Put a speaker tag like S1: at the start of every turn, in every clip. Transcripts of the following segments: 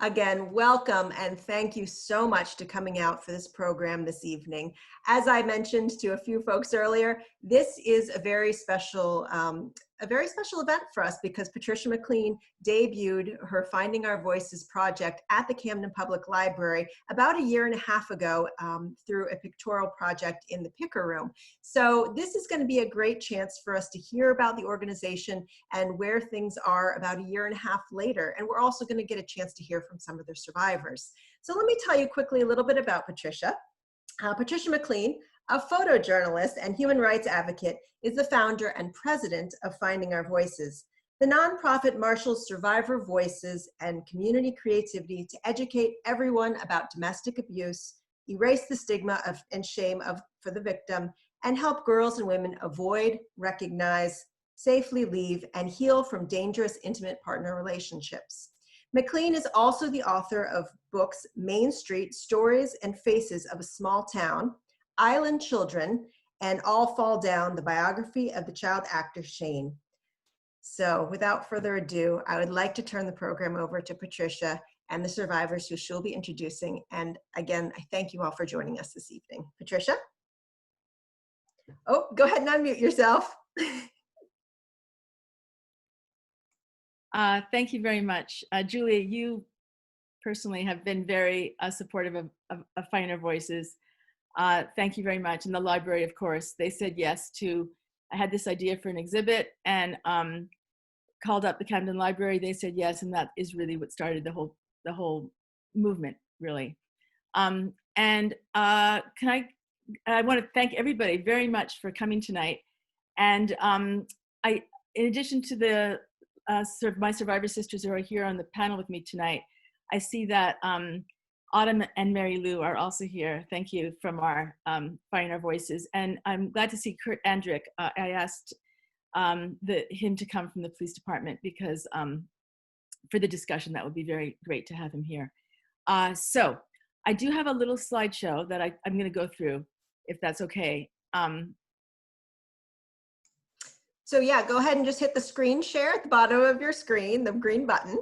S1: Again, welcome and thank you so much to coming out for this program this evening. As I mentioned to a few folks earlier, this is a very special event for us because Patrisha McLean debuted her Finding Our Voices project at the Camden Public Library about a year and a half ago through a pictorial project in the Picker Room. So this is going to be a great chance for us to hear about the organization and where things are about a year and a half later. And we're also going to get a chance to hear from some of their survivors. So let me tell you quickly a little bit about Patrisha. Patrisha McLean, a photojournalist and human rights advocate, is the founder and president of Finding Our Voices, the nonprofit marshals survivor voices and community creativity to educate everyone about domestic abuse, erase the stigma and shame for the victim, and help girls and women avoid, recognize, safely leave, and heal from dangerous intimate partner relationships. McLean is also the author of books Maine Street, Stories and Faces of a Small Town, Island Children, and All Fall Down, the biography of the child actor Shane. So without further ado, I would like to turn the program over to Patrisha and the survivors who she'll be introducing. And again, I thank you all for joining us this evening. Patrisha? Oh, go ahead and unmute yourself.
S2: Thank you very much. Julia, you personally have been very supportive of Finding Our Voices. Thank you very much. And the library, of course, they said yes to, I had this idea for an exhibit and called up the Camden Library. They said yes, and that is really what started the whole movement, really. I want to thank everybody very much for coming tonight. And in addition to the my survivor sisters who are here on the panel with me tonight, I see that Autumn and Mary Lou are also here. Thank you, from our Finding Our Voices. And I'm glad to see Kurt Andrick. I asked him to come from the police department because for the discussion, that would be very great to have him here. So I do have a little slideshow that I'm going to go through, if that's okay.
S1: So yeah, go ahead and just hit the screen share at the bottom of your screen, the green button.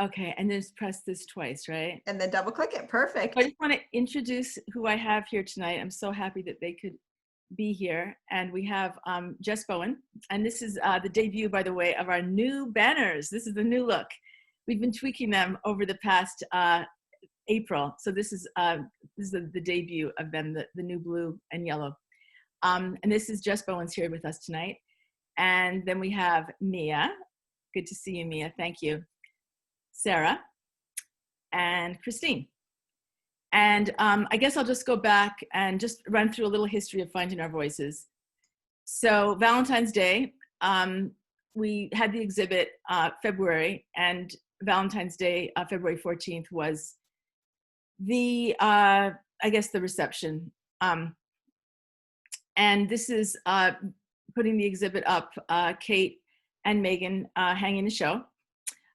S2: Okay, and then just press this twice, right?
S1: And then double click it, perfect.
S2: I just want to introduce who I have here tonight. I'm so happy that they could be here. And we have Jess Bowen, and this is the debut, by the way, of our new banners. This is the new look. We've been tweaking them over the past April. So this is the debut of them, the new blue and yellow. And this is Jess Bowen's here with us tonight. And then we have Mia. Good to see you, Mia. Thank you. Sarah and Christine. And I guess I'll just go back and just run through a little history of Finding Our Voices. So Valentine's Day, we had the exhibit February, and Valentine's Day, February 14th, was the, I guess, the reception. And this is putting the exhibit up, Kate and Megan hanging the show.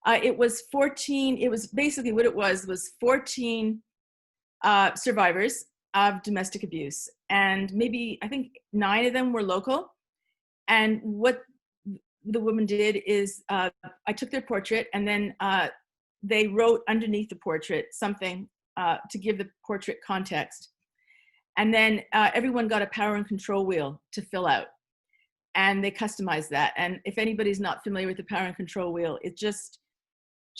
S2: It was 14, it was basically what it was 14 survivors of domestic abuse. And maybe, I think 9 of them were local. And what the woman did is I took their portrait, and then they wrote underneath the portrait something to give the portrait context. And then everyone got a power and control wheel to fill out. And they customized that. And if anybody's not familiar with the power and control wheel, it just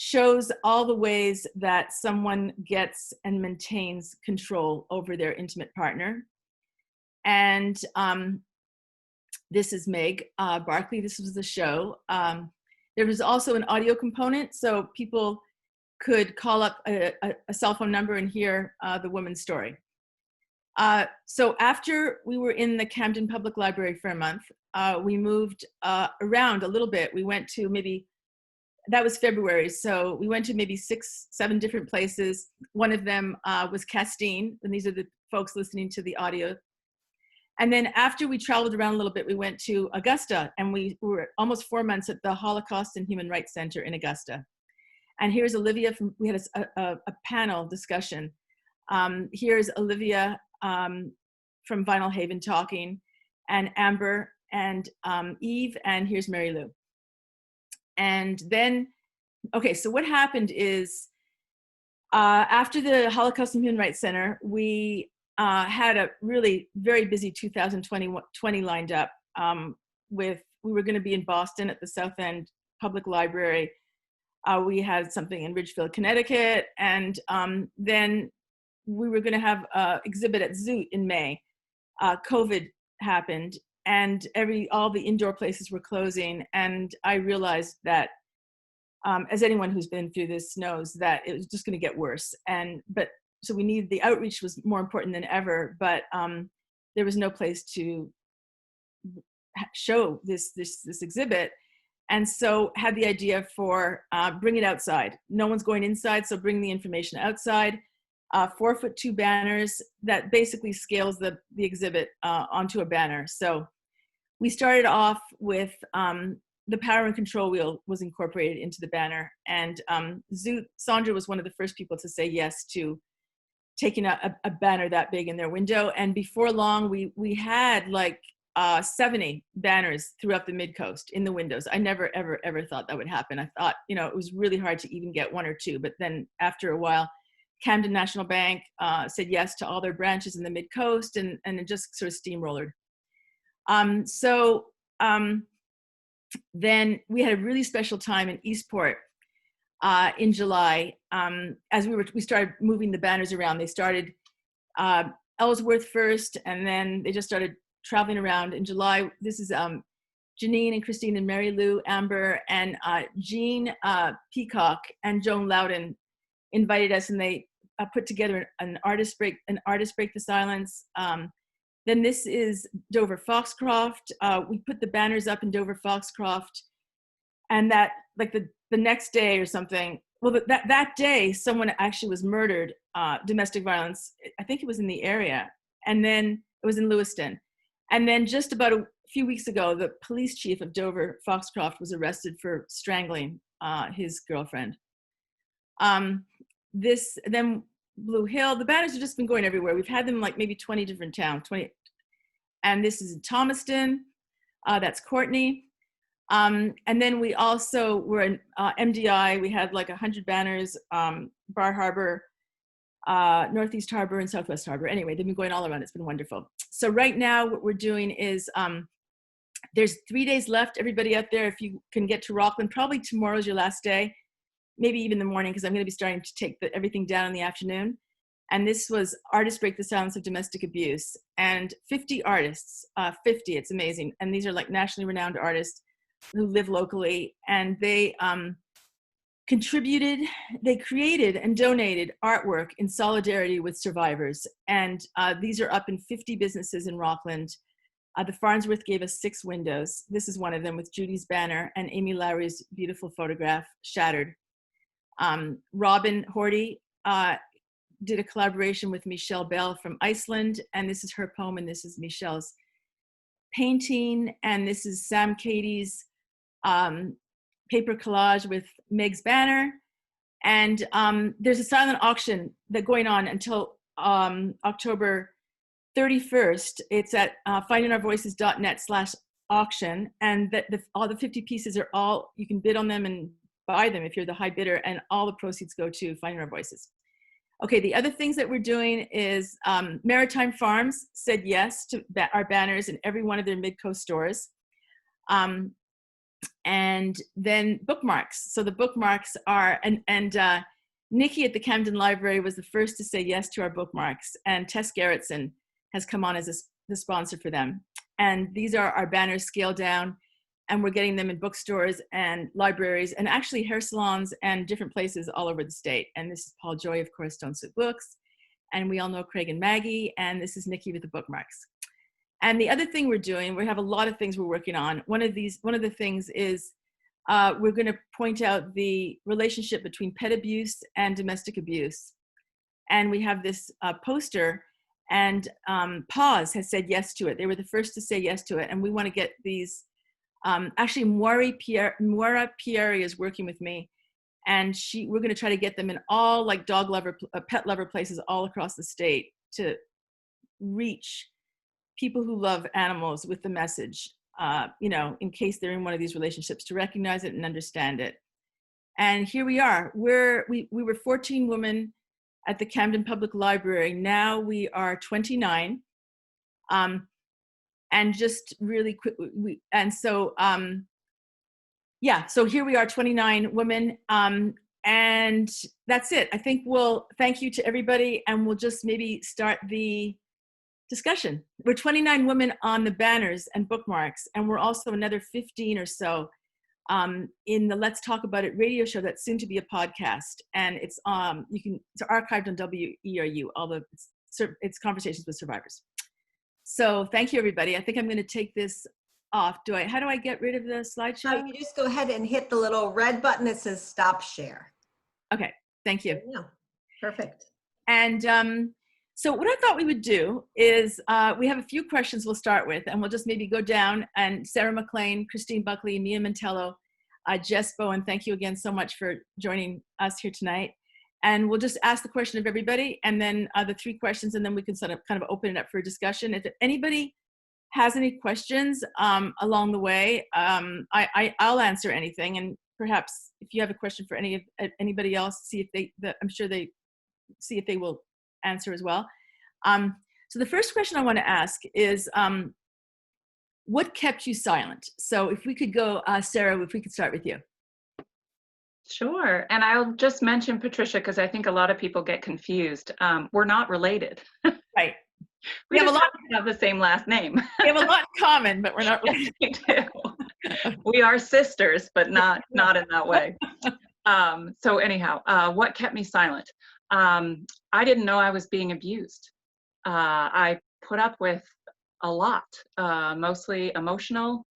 S2: shows all the ways that someone gets and maintains control over their intimate partner. And this is Meg Barkley. This was the show. There was also an audio component, so people could call up a cell phone number and hear the woman's story. So after we were in the Camden Public Library for a month, we moved around a little bit. We went to maybe, that was February, so we went to maybe 6, 7 different places. One of them was Castine, and these are the folks listening to the audio. And then after we traveled around a little bit, we went to Augusta, and we were almost 4 months at the Holocaust and Human Rights Center in Augusta. And here's Olivia from, we had a panel discussion. Here's Olivia from Vinyl Haven talking, and Amber and Eve, and here's Mary Lou. And then Okay, so what happened is after the Holocaust and Human Rights Center, we had a really very busy 2020 lined up we were going to be in Boston at the South End Public Library. We had something in Ridgefield, Connecticut, and then we were going to have an exhibit at Zoot in May. COVID happened, and all the indoor places were closing, and I realized that, as anyone who's been through this knows, that it was just going to get worse. So we needed, the outreach was more important than ever, but there was no place to show this exhibit. And so had the idea for bring it outside. No one's going inside, so bring the information outside. 4'2" banners that basically scales the exhibit onto a banner. So we started off with the power and control wheel was incorporated into the banner. And Sandra was one of the first people to say yes to taking a banner that big in their window. And before long, we had like 70 banners throughout the mid-coast in the windows. I never, ever, ever thought that would happen. I thought, it was really hard to even get one or two. But then after a while, Camden National Bank said yes to all their branches in the mid-coast, and it just sort of steamrollered. Then we had a really special time in Eastport in July. As we started moving the banners around, they started Ellsworth first, and then they just started traveling around in July. This is Janine and Christine and Mary Lou, Amber, and Jean Peacock and Joan Loudon invited us, and they put together an artist break the silence. Then this is Dover Foxcroft. We put the banners up in Dover Foxcroft, and that, like the next day or something, well, that day someone actually was murdered, domestic violence. I think it was in the area, and then it was in Lewiston. And then just about a few weeks ago, the police chief of Dover Foxcroft was arrested for strangling his girlfriend. Then Blue Hill, the banners have just been going everywhere. We've had them in like maybe 20 different towns, 20. And this is in Thomaston, that's Courtney. And then we also were in MDI, we had like 100 banners, Bar Harbor, Northeast Harbor, and Southwest Harbor. Anyway, they've been going all around, it's been wonderful. So right now what we're doing is, there's 3 days left, everybody out there, if you can get to Rockland, probably tomorrow's your last day, maybe even the morning, because I'm going to be starting to take everything down in the afternoon. And this was Artists Break the Silence of Domestic Abuse. And 50 artists, 50, it's amazing. And these are like nationally renowned artists who live locally. And they contributed, they created and donated artwork in solidarity with survivors. And these are up in 50 businesses in Rockland. The Farnsworth gave us 6 windows. This is one of them with Judy's banner and Amy Lowry's beautiful photograph, Shattered. Robin Horty did a collaboration with Michelle Bell from Iceland, and this is her poem, and this is Michelle's painting, and this is Sam Katie's paper collage with Meg's banner. And there's a silent auction that's going on until October 31st. It's at findingourvoices.net/auction, and all the 50 pieces are all, you can bid on them and buy them if you're the high bidder, and all the proceeds go to Finding Our Voices. Okay, the other things that we're doing is Maritime Farms said yes to our banners in every one of their mid-coast stores. And then bookmarks. So the bookmarks are, and Nikki at the Camden Library was the first to say yes to our bookmarks, and Tess Gerritsen has come on as the sponsor for them. And these are our banners scaled down, and we're getting them in bookstores and libraries and actually hair salons and different places all over the state. And this is Paul Joy, of course, Don't Sit Books. And we all know Craig and Maggie, and this is Nikki with the bookmarks. And the other thing we're doing, we have a lot of things we're working on. One of the things is we're gonna point out the relationship between pet abuse and domestic abuse. And we have this poster, and Pause has said yes to it. They were the first to say yes to it. And we wanna get these, actually Moira Pieri is working with me, and we're gonna try to get them in all like dog lover, pet lover places all across the state to reach people who love animals with the message, in case they're in one of these relationships, to recognize it and understand it. And here we are. We were 14 women at the Camden Public Library. Now we are 29. And just really quick, so here we are, 29 women. And that's it. I think we'll thank you to everybody, and we'll just maybe start the discussion. We're 29 women on the banners and bookmarks, and we're also another 15 or so in the Let's Talk About It radio show that's soon to be a podcast. And it's archived on WERU, it's Conversations with Survivors. So thank you, everybody. I think I'm going to take this off. How do I get rid of the slideshow?
S1: You just go ahead and hit the little red button that says stop share.
S2: Okay, thank you.
S1: Yeah, perfect.
S2: And so what I thought we would do is we have a few questions we'll start with, and we'll just maybe go down. And Sarah McLean, Christine Buckley, Mia Montello, Jess Bowen, thank you again so much for joining us here tonight. And we'll just ask the question of everybody, and then the three questions, and then we can sort of kind of open it up for a discussion. If anybody has any questions along the way, I'll answer anything. And perhaps if you have a question for anybody else, I'm sure they see if they will answer as well. So the first question I want to ask is, what kept you silent? So if we could go, Sarah, if we could start with you.
S3: Sure. And I'll just mention Patrisha, because I think a lot of people get confused. We're not related.
S2: Right.
S3: We have the same last name.
S2: We have a lot in common, but we're not related.
S3: Yes, we do. We are sisters, but not in that way. So anyhow, what kept me silent? I didn't know I was being abused. I put up with a lot, mostly emotional,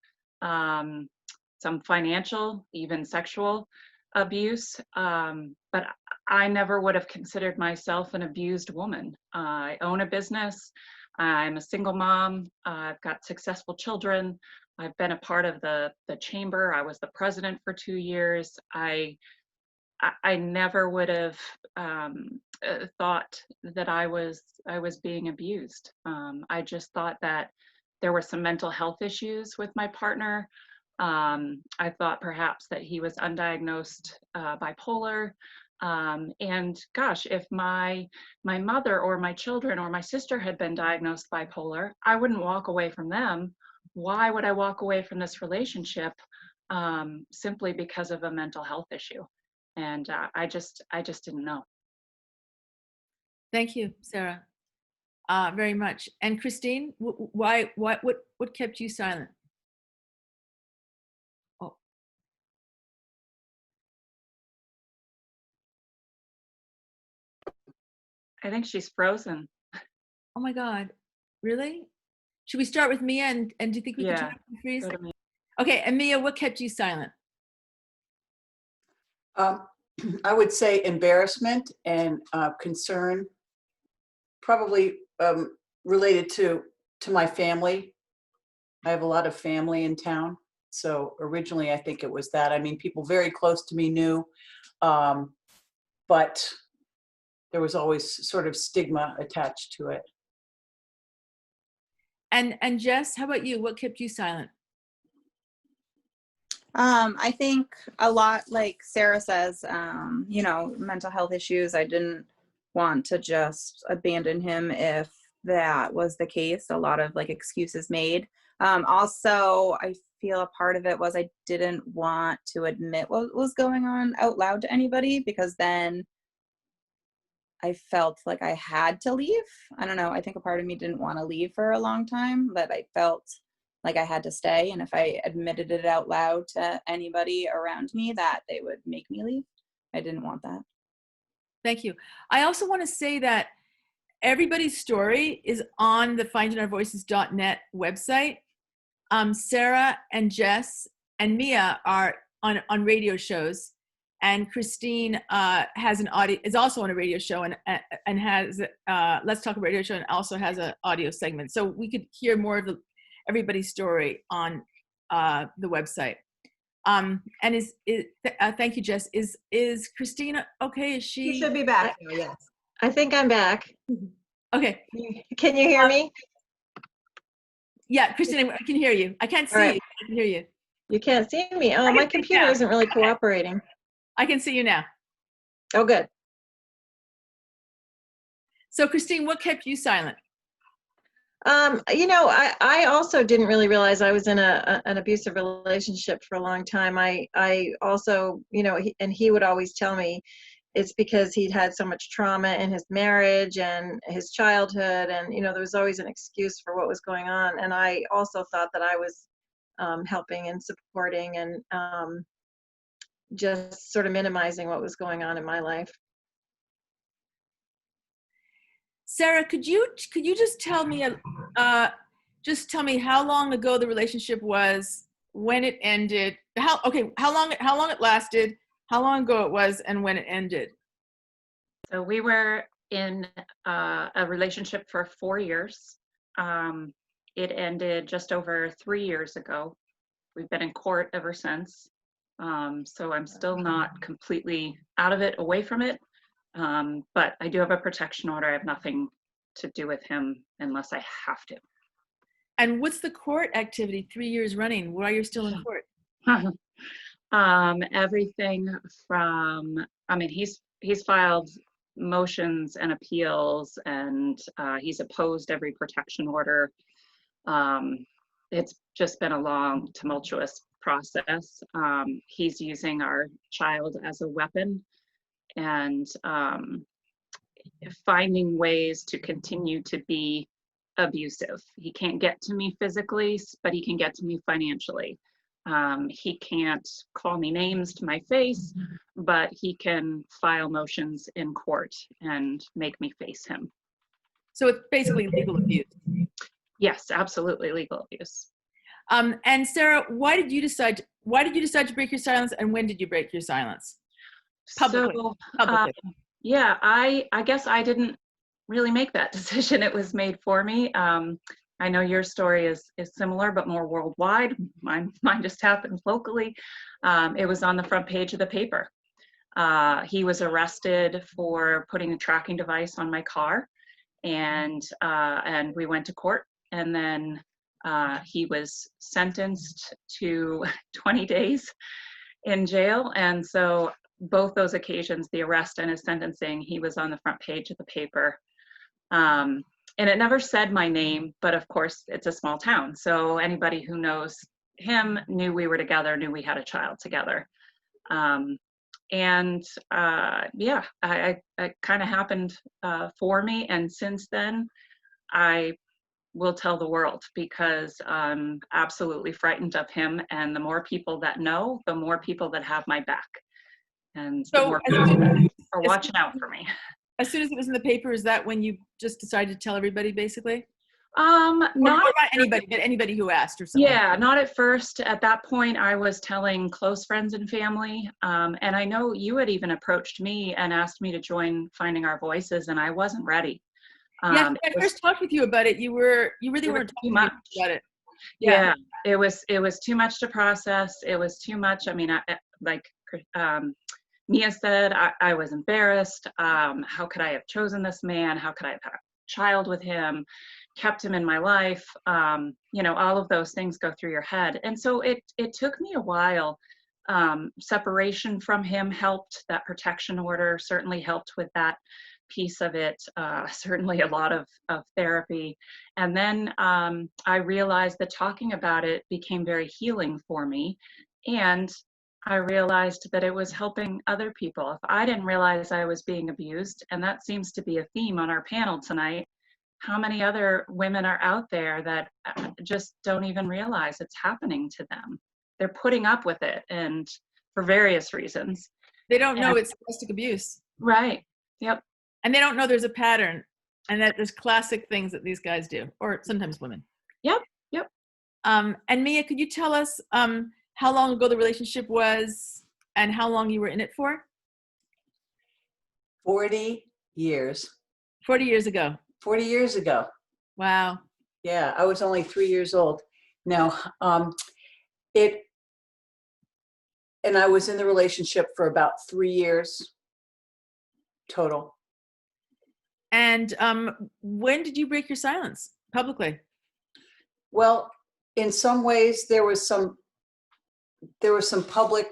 S3: some financial, even sexual abuse, but I never would have considered myself an abused woman. I own a business. I'm a single mom. I've got successful children. I've been a part of the chamber. I was the president for 2 years. I never would have thought that I was being abused. I just thought that there were some mental health issues with my partner. I thought perhaps that he was undiagnosed bipolar. And gosh, if my mother or my children or my sister had been diagnosed bipolar, I wouldn't walk away from them. Why would I walk away from this relationship simply because of a mental health issue? And I just didn't know.
S2: Thank you, Sarah, very much. And Christine, what kept you silent? Oh.
S3: I think she's frozen.
S2: Oh my God, really? Should we start with Mia, and do you think we can try to freeze? Okay, and Mia, what kept you silent?
S4: I would say embarrassment and concern, probably related to my family. I have a lot of family in town, so originally I think it was that. I mean, people very close to me knew, but there was always sort of stigma attached to it.
S2: And Jess, how about you? What kept you silent?
S5: I think a lot, like Sarah says, mental health issues. I didn't want to just abandon him if that was the case. A lot of excuses made. Also, I feel a part of it was I didn't want to admit what was going on out loud to anybody, because then I felt like I had to leave. I don't know. I think a part of me didn't want to leave for a long time, but I felt like I had to stay. And if I admitted it out loud to anybody around me, that they would make me leave. I didn't want that.
S2: Thank you. I also want to say that everybody's story is on the findingourvoices.net website. Sarah and Jess and Mia are on radio shows, and Christine is also on a radio show and has Let's Talk About Radio Show, and also has an audio segment. So we could hear more of everybody's story on the website. And thank you, Jess. Is Christina okay? Is she?
S1: You should be back now, yes.
S6: I think I'm back.
S2: Okay.
S6: Can you hear me?
S2: Yeah, Christina, I can hear you. I can't see you. I can hear you.
S6: You can't see me. Oh, my computer isn't really cooperating.
S2: I can see you now.
S6: Oh, good.
S2: So Christine, what kept you silent?
S6: I also didn't really realize I was in an abusive relationship for a long time. I also, he would always tell me it's because he'd had so much trauma in his marriage and his childhood, and there was always an excuse for what was going on. And I also thought that I was helping and supporting and just sort of minimizing what was going on in my life.
S2: Sarah, could you just tell me how long ago the relationship was, when it ended, how long it lasted, how long ago it was, and when it ended?
S3: So we were in a relationship for 4 years. It ended just over 3 years ago. We've been in court ever since. So I'm still not completely out of it, away from it. But I do have a protection order. I have nothing to do with him unless I have to.
S2: And what's the court activity 3 years running? Why you're still in court?
S3: Everything from, he's filed motions and appeals, and he's opposed every protection order. It's just been a long, tumultuous process. He's using our child as a weapon, and finding ways to continue to be abusive. He can't get to me physically, but he can get to me financially. He can't call me names to my face, but he can file motions in court and make me face him.
S2: So it's basically legal abuse.
S3: Yes, absolutely legal abuse.
S2: And Sarah, why did you decide to break your silence, and when did you break your silence? Publicly. Publicly.
S3: Yeah, I guess I didn't really make that decision. It was made for me. I know your story is similar, but more worldwide. Mine just happened locally. It was on the front page of the paper. He was arrested for putting a tracking device on my car, and we went to court, and then he was sentenced to 20 days in jail. And so both those occasions, the arrest and his sentencing, he was on the front page of the paper. And it never said my name, but of course it's a small town. So anybody who knows him knew we were together, knew we had a child together. It kind of happened for me. And since then, I will tell the world, because I'm absolutely frightened of him. And the more people that know, the more people that have my back. And so the more people that are watching out for me.
S2: As soon as it was in the paper, is that when you just decided to tell everybody, basically?
S3: Not
S2: anybody, but anybody who asked or something.
S3: Yeah, not at first. At that point, I was telling close friends and family. And I know you had even approached me and asked me to join Finding Our Voices, and I wasn't ready.
S2: Yeah, when I first talked with you about it, you really weren't talking about it.
S3: Yeah, it was too much to process. It was too much. I mean, Mia said, I was embarrassed. How could I have chosen this man? How could I have had a child with him, kept him in my life? All of those things go through your head. And so it took me a while. Separation from him helped. That protection order certainly helped with that piece of it. Certainly a lot of therapy. And then I realized that talking about it became very healing for me. And I realized that it was helping other people. If I didn't realize I was being abused, and that seems to be a theme on our panel tonight, how many other women are out there that just don't even realize it's happening to them? They're putting up with it, and for various reasons.
S2: They don't know it's domestic abuse.
S3: Right, yep.
S2: And they don't know there's a pattern, and that there's classic things that these guys do, or sometimes women.
S3: Yep.
S2: And Mia, could you tell us how long ago the relationship was and how long you were in it for?
S4: 40 years.
S2: 40 years ago.
S4: 40 years ago.
S2: Wow.
S4: Yeah, I was only 3 years old. No, and I was in the relationship for about 3 years total.
S2: And when did you break your silence publicly?
S4: Well, in some ways there was some public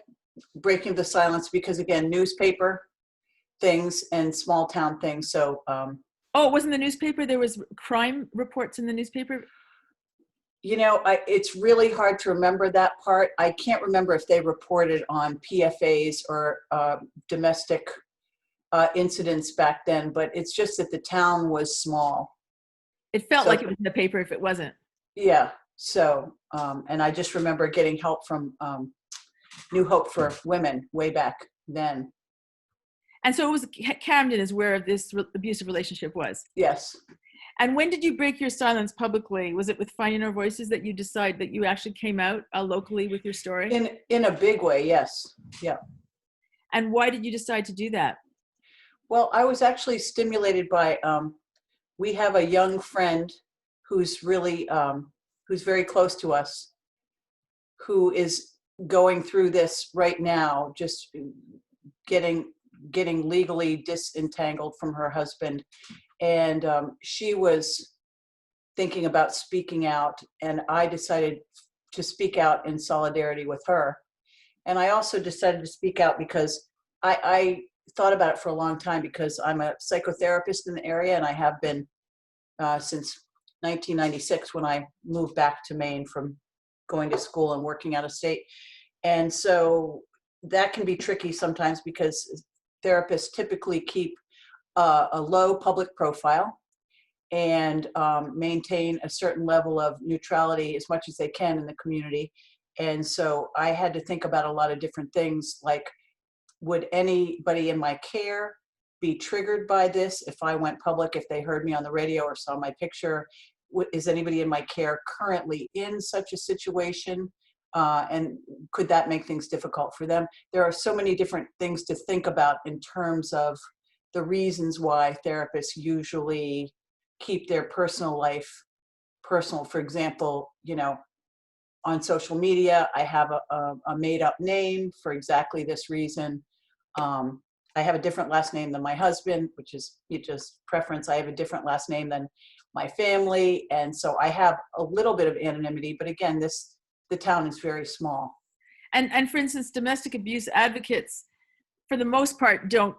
S4: breaking the silence because, again, newspaper things and small town things. So,
S2: Oh, it wasn't the newspaper? There was crime reports in the newspaper?
S4: you know, it's really hard to remember that part. I can't remember if they reported on PFAs or domestic incidents back then, but it's just that the town was small.
S2: It felt
S4: So-
S2: like it was in the paper if it wasn't.
S4: Yeah. So, and I just remember getting help from New Hope for Women way back then.
S2: And so it was Camden is where this abusive relationship was.
S4: Yes.
S2: And when did you break your silence publicly? Was it with Finding Our Voices that you decide that you actually came out locally with your story?
S4: In a big way, yes. Yeah.
S2: And why did you decide to do that?
S4: Well, I was actually stimulated by, we have a young friend who's really, who's very close to us, who is going through this right now, just getting legally disentangled from her husband. And she was thinking about speaking out, and I decided to speak out in solidarity with her. And I also decided to speak out because I thought about it for a long time, because I'm a psychotherapist in the area, and I have been since 1996 when I moved back to Maine from going to school and working out of state. And so that can be tricky sometimes because therapists typically keep a low public profile and maintain a certain level of neutrality as much as they can in the community. And so I had to think about a lot of different things, like, would anybody in my care be triggered by this if I went public, if they heard me on the radio or saw my picture? Is anybody in my care currently in such a situation? And could that make things difficult for them? There are so many different things to think about in terms of the reasons why therapists usually keep their personal life personal. For example, you know, on social media, I have a made-up name for exactly this reason. I have a different last name than my husband, which is just preference. I have a different last name than my family, and so I have a little bit of anonymity. But again, the town is very small.
S2: And for instance, domestic abuse advocates, for the most part, don't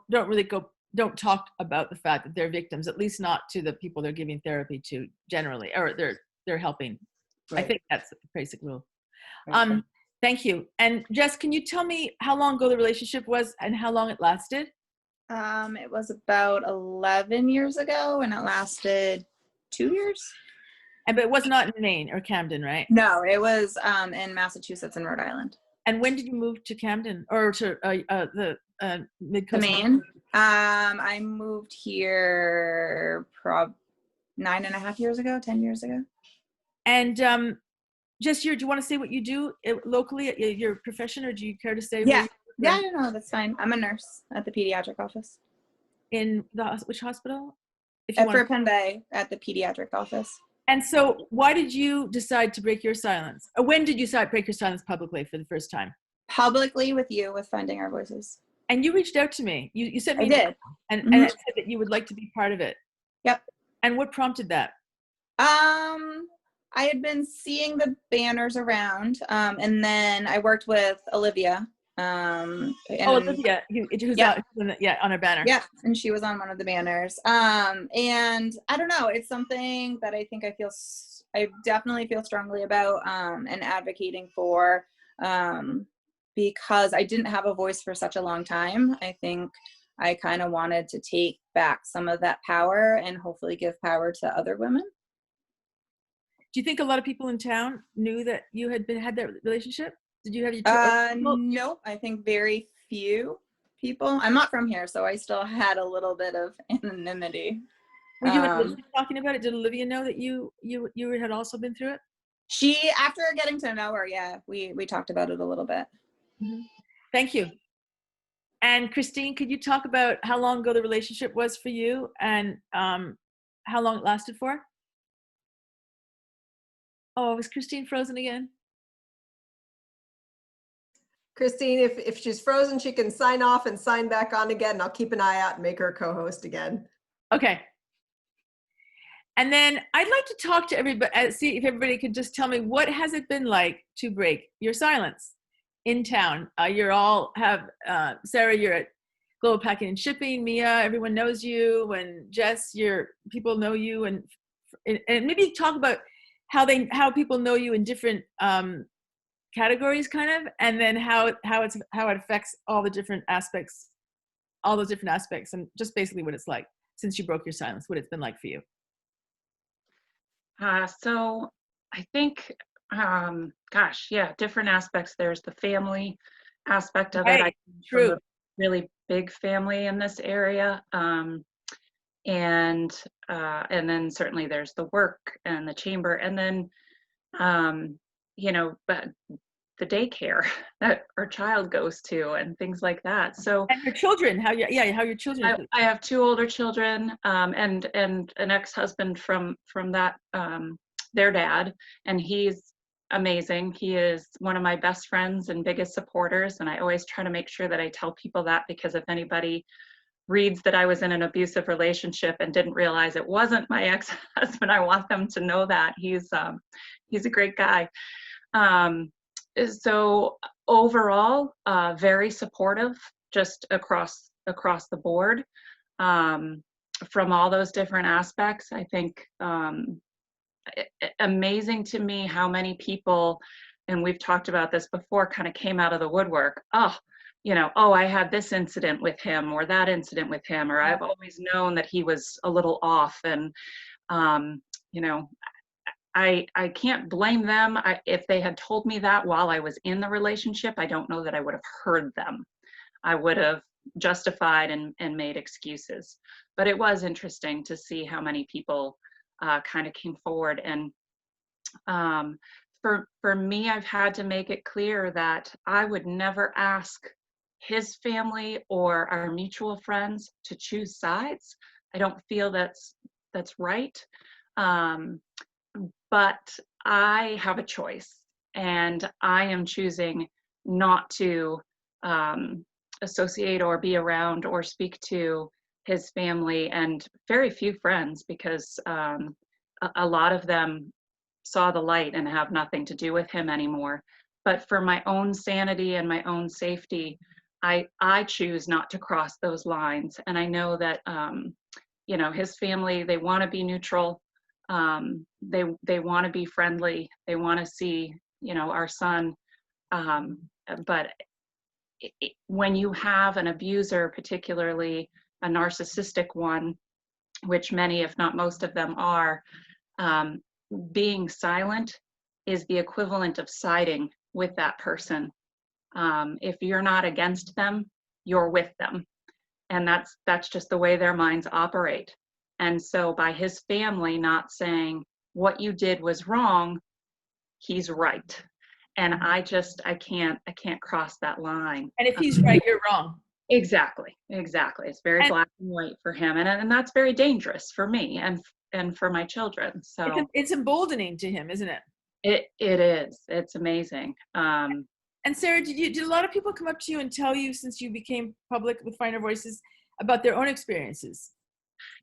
S2: talk about the fact that they're victims, at least not to the people they're giving therapy to generally, or they're helping. Right. I think that's the basic rule. Right. Thank you. And Jess, can you tell me how long ago the relationship was and how long it lasted?
S5: It was about 11 years ago, and it lasted 2 years.
S2: But it was not in Maine or Camden, right?
S5: No, it was in Massachusetts and Rhode Island.
S2: And when did you move to Camden or to the mid-coast?
S5: Maine. I moved here 9.5 years ago, 10 years ago.
S2: And Jess, do you want to say what you do locally, your profession, or do you care to say?
S5: Yeah, no, that's fine. I'm a nurse at the pediatric office.
S2: In which hospital?
S5: For Penn Bay, at the pediatric office.
S2: And so why did you decide to break your silence? Or when did you break your silence publicly for the first time?
S5: Publicly with you, with Finding Our Voices.
S2: And you reached out to me. You sent me
S5: I did.
S2: And it said that you would like to be part of it.
S5: Yep.
S2: And what prompted that?
S5: I had been seeing the banners around, and then I worked with Olivia.
S2: Olivia, who's on a banner.
S5: Yeah, and she was on one of the banners. And I don't know, it's something that I think I definitely feel strongly about and advocating for, because I didn't have a voice for such a long time. I think I kind of wanted to take back some of that power and hopefully give power to other women.
S2: Do you think a lot of people in town knew that you had that relationship? Did you have your
S5: no, I think very few people. I'm not from here, so I still had a little bit of anonymity.
S2: Were you and Olivia talking about it? Did Olivia know that you had also been through it?
S5: She, after getting to know her, yeah, we talked about it a little bit.
S2: Mm-hmm. Thank you. And Christine, could you talk about how long ago the relationship was for you and how long it lasted for? Oh, was Christine frozen again?
S1: Christine, if she's frozen, she can sign off and sign back on again. I'll keep an eye out and make her co-host again.
S2: Okay. And then I'd like to talk to everybody, see if everybody could just tell me, what has it been like to break your silence? in town. You're all have, Sarah, you're at Global Packing and Shipping. Mia, everyone knows you. And Jess, people know you. And maybe talk about how people know you in different categories, kind of, and then how it affects all those different aspects, and just basically what it's like since you broke your silence, what it's been like for you.
S3: So I think, different aspects. There's the family aspect of it. I come from a really big family in this area. And then certainly there's the work and the chamber, and then, but the daycare that our child goes to and things like that. So,
S2: and your children, how your children.
S3: I have 2 older children, and an ex-husband from that, their dad, and he's amazing. He is one of my best friends and biggest supporters, and I always try to make sure that I tell people that, because if anybody reads that I was in an abusive relationship and didn't realize it wasn't my ex-husband, I want them to know that he's a great guy. So overall, very supportive, just across the board, from all those different aspects. I think amazing to me how many people, and we've talked about this before, kind of came out of the woodwork. I had this incident with him or that incident with him, or I've always known that he was a little off. And, I can't blame them. If they had told me that while I was in the relationship, I don't know that I would have heard them. I would have justified and made excuses. But it was interesting to see how many people kind of came forward. And for me, I've had to make it clear that I would never ask his family or our mutual friends to choose sides. I don't feel that's right. But I have a choice, and I am choosing not to associate or be around or speak to his family and very few friends, because a lot of them saw the light and have nothing to do with him anymore. But for my own sanity and my own safety, I choose not to cross those lines. And I know that his family, they want to be neutral. They want to be friendly. They want to see, our son. But when you have an abuser, particularly a narcissistic one, which many, if not most of them are, being silent is the equivalent of siding with that person. If you're not against them, you're with them. And that's just the way their minds operate. And so by his family not saying what you did was wrong, he's right. And I can't cross that line.
S2: And if he's right, you're wrong.
S3: Exactly. It's very black and white for him. And that's very dangerous for me and for my children. So
S2: it's emboldening to him, isn't it?
S3: It is. It's amazing.
S2: And Sarah, did a lot of people come up to you and tell you, since you became public with Finer Voices, about their own experiences?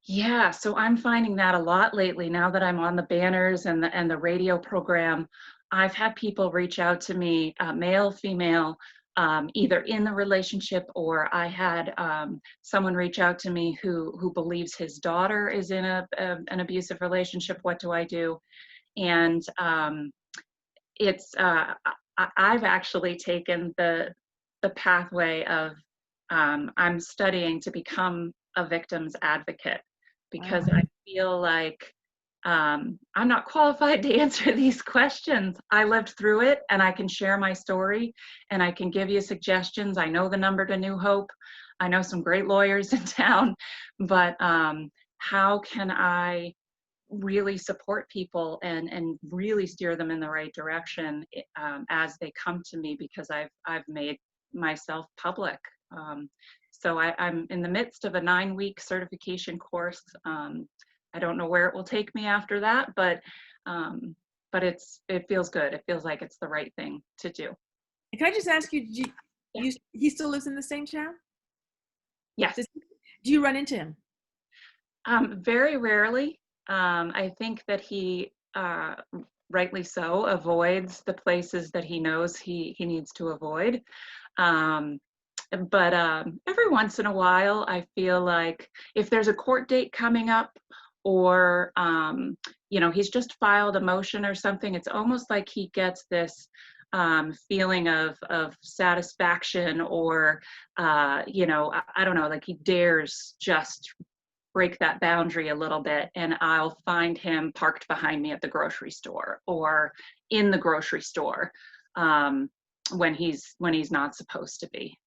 S3: Yeah, so I'm finding that a lot lately. Now that I'm on the banners and the radio program, I've had people reach out to me, male, female, either in the relationship, or I had someone reach out to me who believes his daughter is in an abusive relationship. What do I do? And I've actually taken the pathway of I'm studying to become a victim's advocate, because I feel like I'm not qualified to answer these questions. I lived through it, and I can share my story, and I can give you suggestions. I know the number to New Hope. I know some great lawyers in town, but how can I really support people and really steer them in the right direction as they come to me, because I've made myself public. So I'm in the midst of a 9-week certification course. I don't know where it will take me after that, but it feels good. It feels like it's the right thing to do.
S2: Can I just ask you, he still lives in the same town?
S3: Yes.
S2: Do you run into him?
S3: Very rarely. I think that he rightly so, avoids the places that he knows he needs to avoid. But every once in a while, I feel like if there's a court date coming up, or he's just filed a motion or something, it's almost like he gets this feeling of satisfaction, or I don't know, like he dares just break that boundary a little bit, and I'll find him parked behind me at the grocery store or in the grocery store when he's not supposed to be.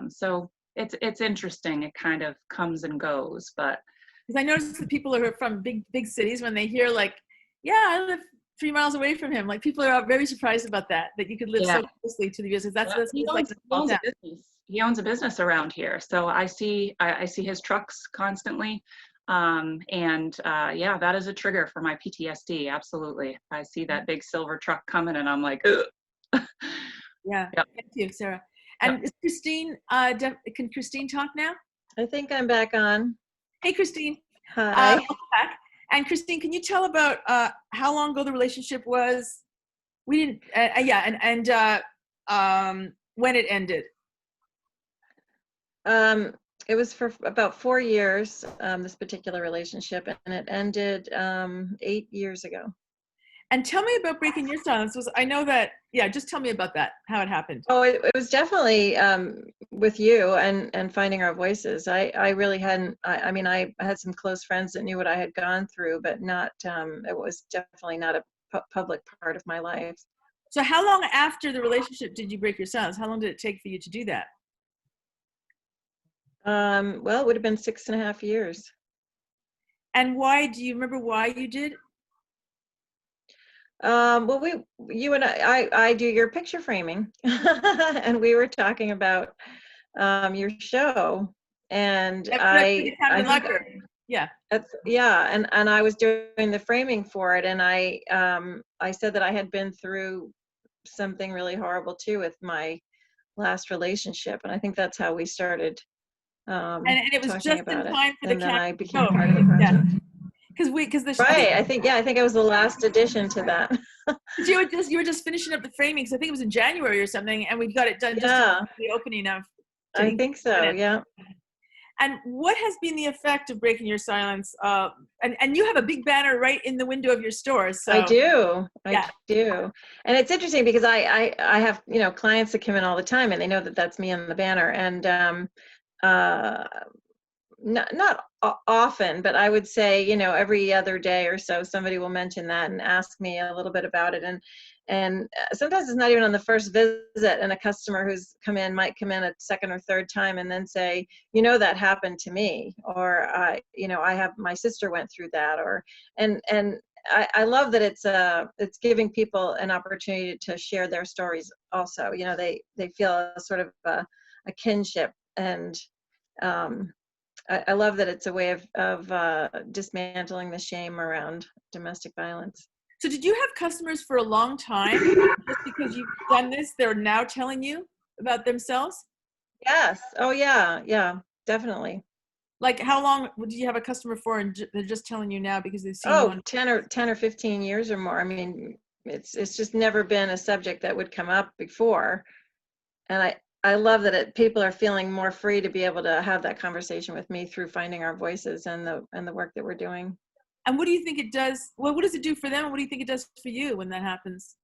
S3: So it's interesting. It kind of comes and goes, but
S2: because I noticed that people who are from big cities, when they hear like, yeah, I live 3 miles away from him, like people are very surprised about that you could live so closely to the business. That's like a small town.
S3: He owns a business around here, so I see his trucks constantly, that is a trigger for my PTSD. Absolutely, I see that big silver truck coming, and I'm like, ugh.
S2: Yeah.
S3: Yep.
S2: Thank you, Sarah. And is Christine? Can Christine talk now?
S6: I think I'm back on.
S2: Hey, Christine.
S6: Hi.
S2: Welcome back. And Christine, can you tell about how long ago the relationship was? We didn't. When it ended.
S6: It was for about 4 years, this particular relationship, and it ended 8 years ago.
S2: And tell me about breaking your silence. I know that, just tell me about that, how it happened.
S6: Oh, it was definitely with you and finding our voices. I really hadn't, I had some close friends that knew what I had gone through, but not, it was definitely not a public part of my life.
S2: So how long after the relationship did you break your silence? How long did it take for you to do that?
S6: Well, it would have been 6.5 years.
S2: And why, do you remember why you did?
S6: Well, you and I do your picture framing, and we were talking about your show, and
S2: Camden Library. Yeah.
S6: And I was doing the framing for it, and I said that I had been through something really horrible too with my last relationship, and I think that's how we started.
S2: And it was just in time for the
S6: and then I
S2: Camden
S6: became part of the project. I think I was the last addition to that.
S2: You were just finishing up the framing, so I think it was in January or something, and we got it done just after the opening of.
S6: I think so. Yeah.
S2: And what has been the effect of breaking your silence? And you have a big banner right in the window of your store. So
S6: I do. I do. And it's interesting because I have clients that come in all the time, and they know that that's me on the banner, and not often, but I would say, every other day or so, somebody will mention that and ask me a little bit about it. And sometimes it's not even on the first visit, and a customer who's might come in a second or third time and then say, that happened to me, or, my sister went through that, and I love that it's giving people an opportunity to share their stories also. They feel a sort of a kinship, and I love that it's a way of dismantling the shame around domestic violence.
S2: So did you have customers for a long time? Just because you've done this, they're now telling you about themselves?
S6: Yes. Oh, yeah. Yeah, definitely.
S2: Like how long did you have a customer for, and they're just telling you now because they've seen you on
S6: 10 or 15 years or more. I mean, it's just never been a subject that would come up before. And I love that people are feeling more free to be able to have that conversation with me through finding our voices and the work that we're doing.
S2: And what do you think it does? Well, what does it do for them? And what do you think it does for you when that happens?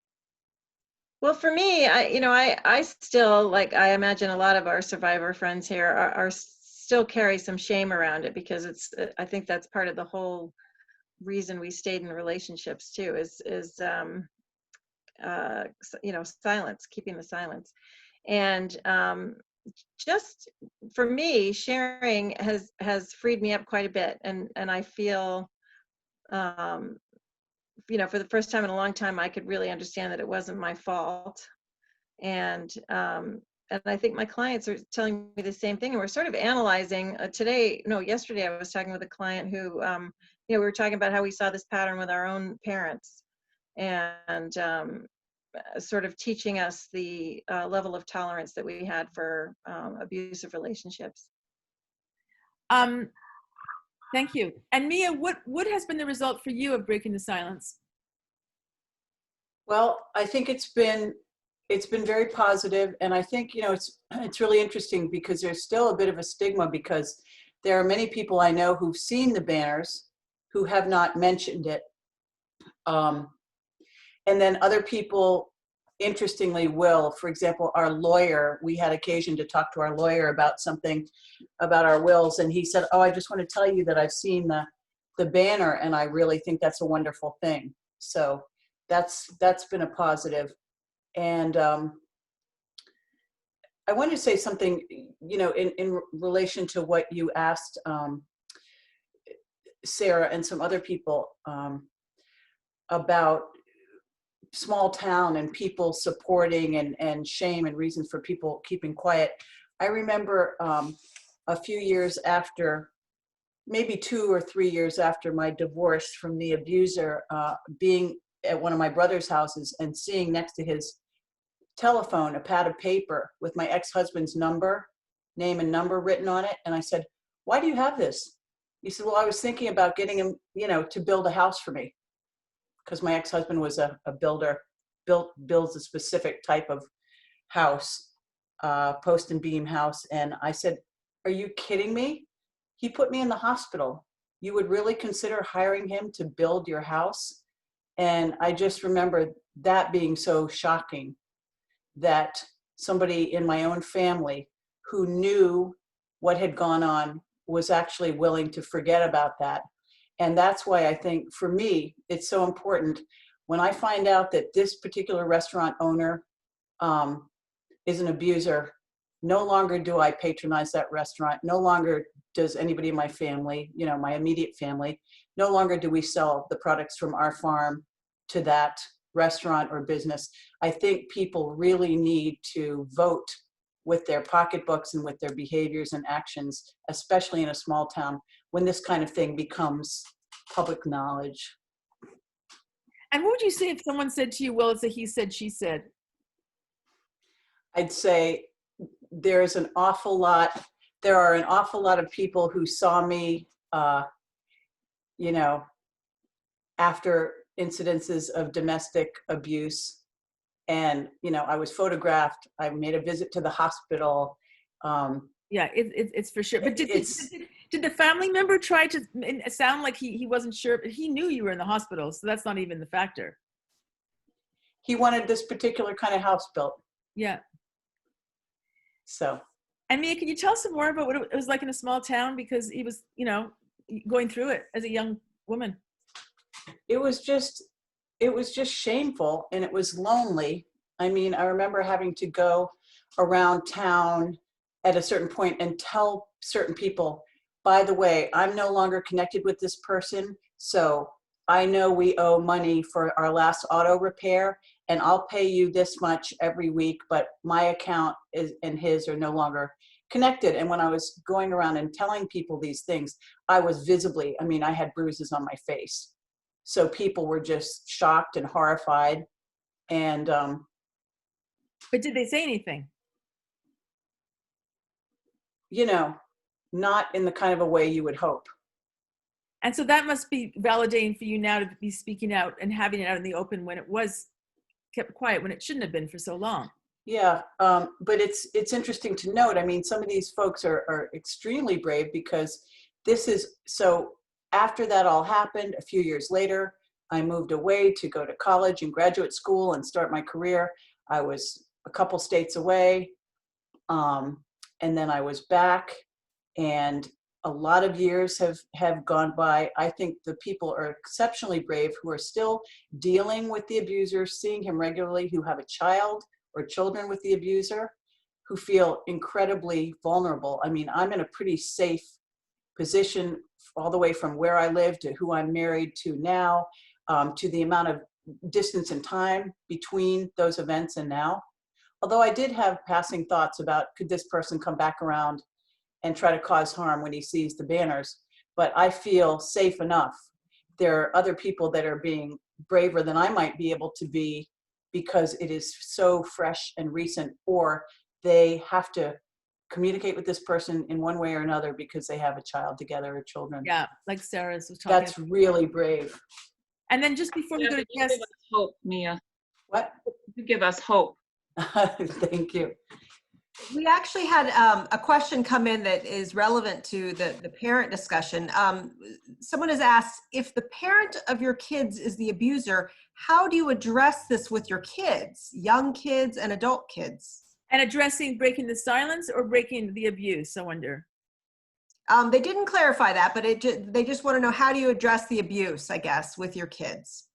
S6: Well, for me, I still, I imagine a lot of our survivor friends here are still carry some shame around it, because I think that's part of the whole reason we stayed in relationships too, is silence, keeping the silence. And just for me, sharing has freed me up quite a bit, and I feel for the first time in a long time, I could really understand that it wasn't my fault, and I think my clients are telling me the same thing, and we're sort of analyzing yesterday I was talking with a client who we were talking about how we saw this pattern with our own parents, and sort of teaching us the level of tolerance that we had for abusive relationships.
S2: Thank you. And Mia, what has been the result for you of breaking the silence?
S4: Well, I think it's been very positive, and I think, you know, it's really interesting because there's still a bit of a stigma, because there are many people I know who've seen the banners who have not mentioned it. And then other people, interestingly, will. For example, our lawyer, we had occasion to talk to our lawyer about something about our wills, and he said, oh, I just want to tell you that I've seen the banner, and I really think that's a wonderful thing. So that's been a positive. And I wanted to say something, you know, in relation to what you asked Sarah and some other people about small town and people supporting and shame and reasons for people keeping quiet. I remember a few years after, maybe 2 or 3 years after my divorce from the abuser, being at one of my brother's houses and seeing next to his telephone a pad of paper with my ex-husband's name and number written on it. And I said, why do you have this? He said, well, I was thinking about getting him, you know, to build a house for me, because my ex-husband was a builder, builds a specific type of house, post and beam house. And I said, are you kidding me? He put me in the hospital. You would really consider hiring him to build your house? And I just remember that being so shocking, that somebody in my own family who knew what had gone on was actually willing to forget about that. And that's why I think, for me, it's so important when I find out that this particular restaurant owner is an abuser. No longer do I patronize that restaurant. No longer does anybody in my family, you know, my immediate family, no longer do we sell the products from our farm to that restaurant or business. I think people really need to vote with their pocketbooks and with their behaviors and actions, especially in a small town, when this kind of thing becomes public knowledge.
S2: And what would you say if someone said to you, well, it's a he said, she said?
S4: I'd say there are an awful lot of people who saw me, you know, after incidences of domestic abuse. And, you know, I was photographed, I made a visit to the hospital.
S2: Yeah, it's for sure. But did the family member try to sound like he wasn't sure, but he knew you were in the hospital, so that's not even the factor.
S4: He wanted this particular kind of house built.
S2: Yeah.
S4: So.
S2: And Mia, can you tell us some more about what it was like in a small town? Because he was, you know, going through it as a young woman.
S4: It was just shameful, and it was lonely. I mean, I remember having to go around town at a certain point and tell certain people, by the way, I'm no longer connected with this person, so I know we owe money for our last auto repair, and I'll pay you this much every week, but my account and his are no longer connected. And when I was going around and telling people these things, I was visibly, I mean, I had bruises on my face. So people were just shocked and horrified. And
S2: but did they say anything?
S4: You know, not in the kind of a way you would hope.
S2: And so that must be validating for you now to be speaking out and having it out in the open when it was kept quiet, when it shouldn't have been for so long.
S4: Yeah, but it's interesting to note. I mean, some of these folks are extremely brave, because this is so. After that all happened, a few years later, I moved away to go to college and graduate school and start my career. I was a couple states away, and then I was back, and a lot of years have gone by. I think the people are exceptionally brave who are still dealing with the abuser, seeing him regularly, who have a child or children with the abuser, who feel incredibly vulnerable. I mean, I'm in a pretty safe position, all the way from where I live to who I'm married to now, to the amount of distance and time between those events and now. Although I did have passing thoughts about, could this person come back around and try to cause harm when he sees the banners? But I feel safe enough. There are other people that are being braver than I might be able to be, because it is so fresh and recent, or they have to communicate with this person in one way or another because they have a child together or children.
S2: Yeah, like Sarah was talking
S4: That's really brave.
S2: And then just before we go to Jess,
S3: hope, Mia.
S4: What?
S3: You give us hope.
S4: Thank you.
S1: We actually had a question come in that is relevant to the parent discussion. Someone has asked, if the parent of your kids is the abuser, how do you address this with your kids, young kids and adult kids?
S2: And addressing breaking the silence or breaking the abuse, I wonder.
S1: They didn't clarify that, but they just want to know, how do you address the abuse, I guess, with your kids?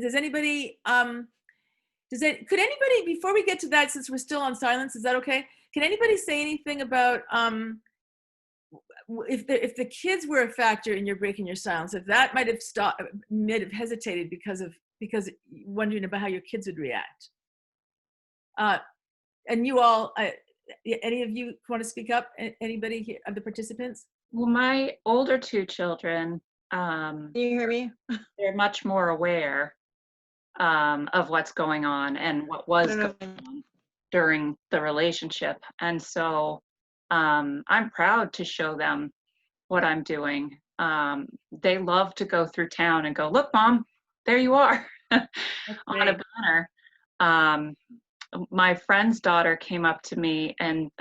S2: Does anybody, could anybody, before we get to that, since we're still on silence, is that okay? Can anybody say anything about if the kids were a factor in your breaking your silence, if that might have hesitated because wondering about how your kids would react? And you all, any of you want to speak up? Anybody here, of the participants?
S3: Well, my older two children,
S6: Can you hear me?
S3: they're much more aware of what's going on and what was going on during the relationship. And so I'm proud to show them what I'm doing. They love to go through town and go, look, Mom, there you are on a banner. My friend's daughter came up to me and,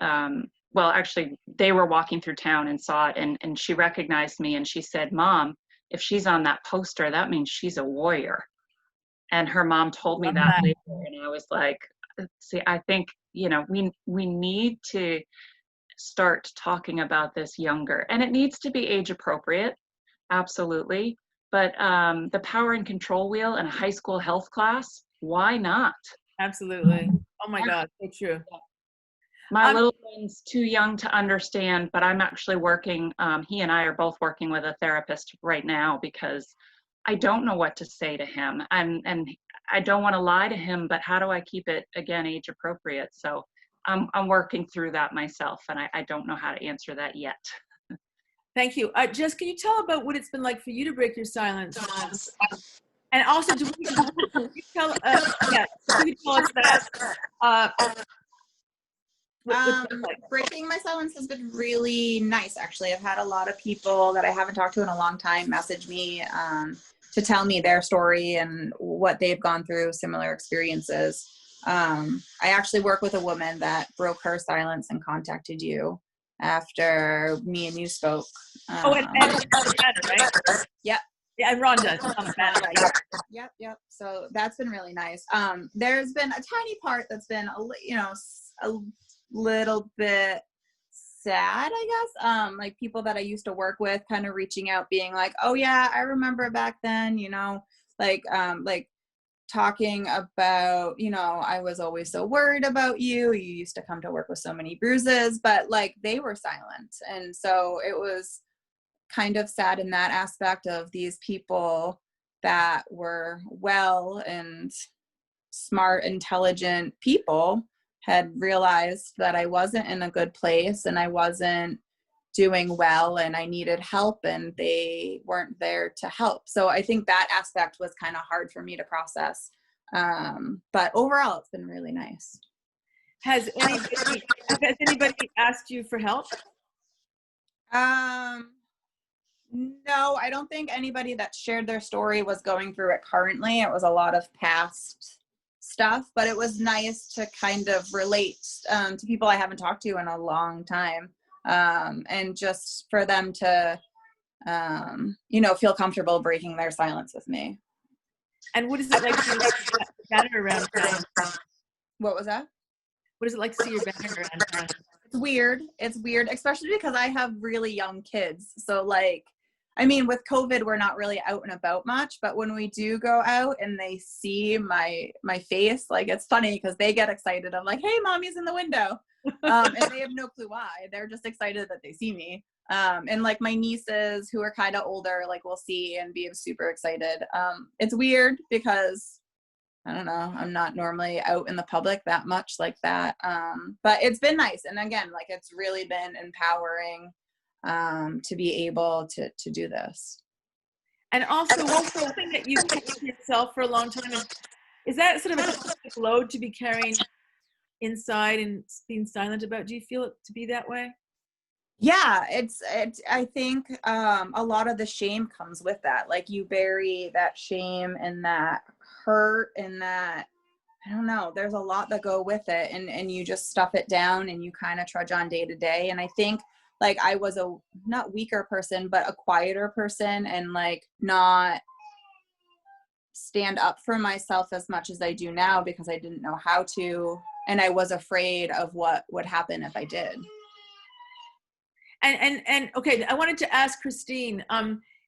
S3: well, actually, they were walking through town and saw it, and she recognized me and she said, Mom, if she's on that poster, that means she's a warrior. And her mom told me that later, and I was like, see, I think, you know, we need to start talking about this younger, and it needs to be age appropriate, absolutely. But the power and control wheel in a high school health class, why not?
S2: Absolutely. Oh my God, so true.
S3: My little one's too young to understand, but I'm actually working, he and I are both working with a therapist right now because I don't know what to say to him, and I don't want to lie to him, but how do I keep it, again, age appropriate? So I'm working through that myself, and I don't know how to answer that yet.
S2: Thank you. Jess, can you tell about what it's been like for you to break your silence? And also, do you tell us that?
S5: Breaking my silence has been really nice, actually. I've had a lot of people that I haven't talked to in a long time message me to tell me their story and what they've gone through, similar experiences. I actually work with a woman that broke her silence and contacted you after me and you spoke.
S2: And right?
S5: Yep.
S2: Yeah, and Rhonda.
S5: Yep. So that's been really nice. There's been a tiny part that's been a little bit sad, I guess. Like people that I used to work with kind of reaching out, being like, oh yeah, I remember back then, you know, like talking about, you know, I was always so worried about you. You used to come to work with so many bruises, but like they were silent. And so it was kind of sad in that aspect of these people that were well and smart, intelligent people had realized that I wasn't in a good place and I wasn't doing well and I needed help, and they weren't there to help. So I think that aspect was kind of hard for me to process. But overall, it's been really nice.
S2: Has anybody asked you for help?
S5: No, I don't think anybody that shared their story was going through it currently. It was a lot of past stuff, but it was nice to kind of relate to people I haven't talked to in a long time, and just for them to, feel comfortable breaking their silence with me.
S2: And what is it like to see your banner around town?
S5: What was that?
S2: What is it like to see your banner around town?
S5: It's weird, especially because I have really young kids. So like, I mean, with COVID, we're not really out and about much, but when we do go out and they see my face, like it's funny because they get excited. I'm like, hey, mommy's in the window. And they have no clue why. They're just excited that they see me. And like my nieces who are kind of older, like will see and be super excited. It's weird because I don't know, I'm not normally out in the public that much like that. But it's been nice. And again, like it's really been empowering to be able to do this.
S2: And also, one thing that you've kept to yourself for a long time, is that sort of a load to be carrying inside and being silent about? Do you feel it to be that way?
S5: Yeah, I think a lot of the shame comes with that. Like you bury that shame and that hurt and that, I don't know, there's a lot that go with it, and you just stuff it down and you kind of trudge on day to day. And I think like I was a not weaker person, but a quieter person, and like not stand up for myself as much as I do now because I didn't know how to, and I was afraid of what would happen if I did.
S2: And okay, I wanted to ask Christine,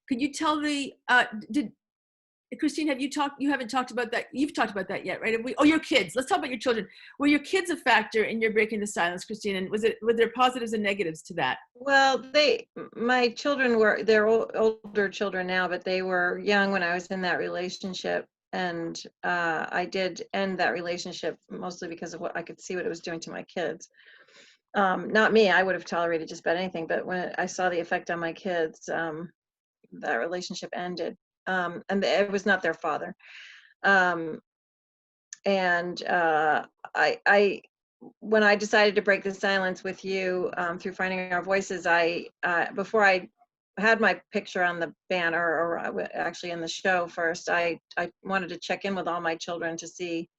S2: could you tell Christine, you haven't talked about that. You've talked about that yet, right? Your kids. Let's talk about your children. Were your kids a factor in your breaking the silence, Christine? And were there positives and negatives to that?
S6: Well, my children they're older children now, but they were young when I was in that relationship. And I did end that relationship mostly because of what I could see what it was doing to my kids. Not me, I would have tolerated just about anything, but when I saw the effect on my kids, that relationship ended. And it was not their father. When I decided to break the silence with you through Finding Our Voices, before I had my picture on the banner, or actually in the show first, I wanted to check in with all my children to see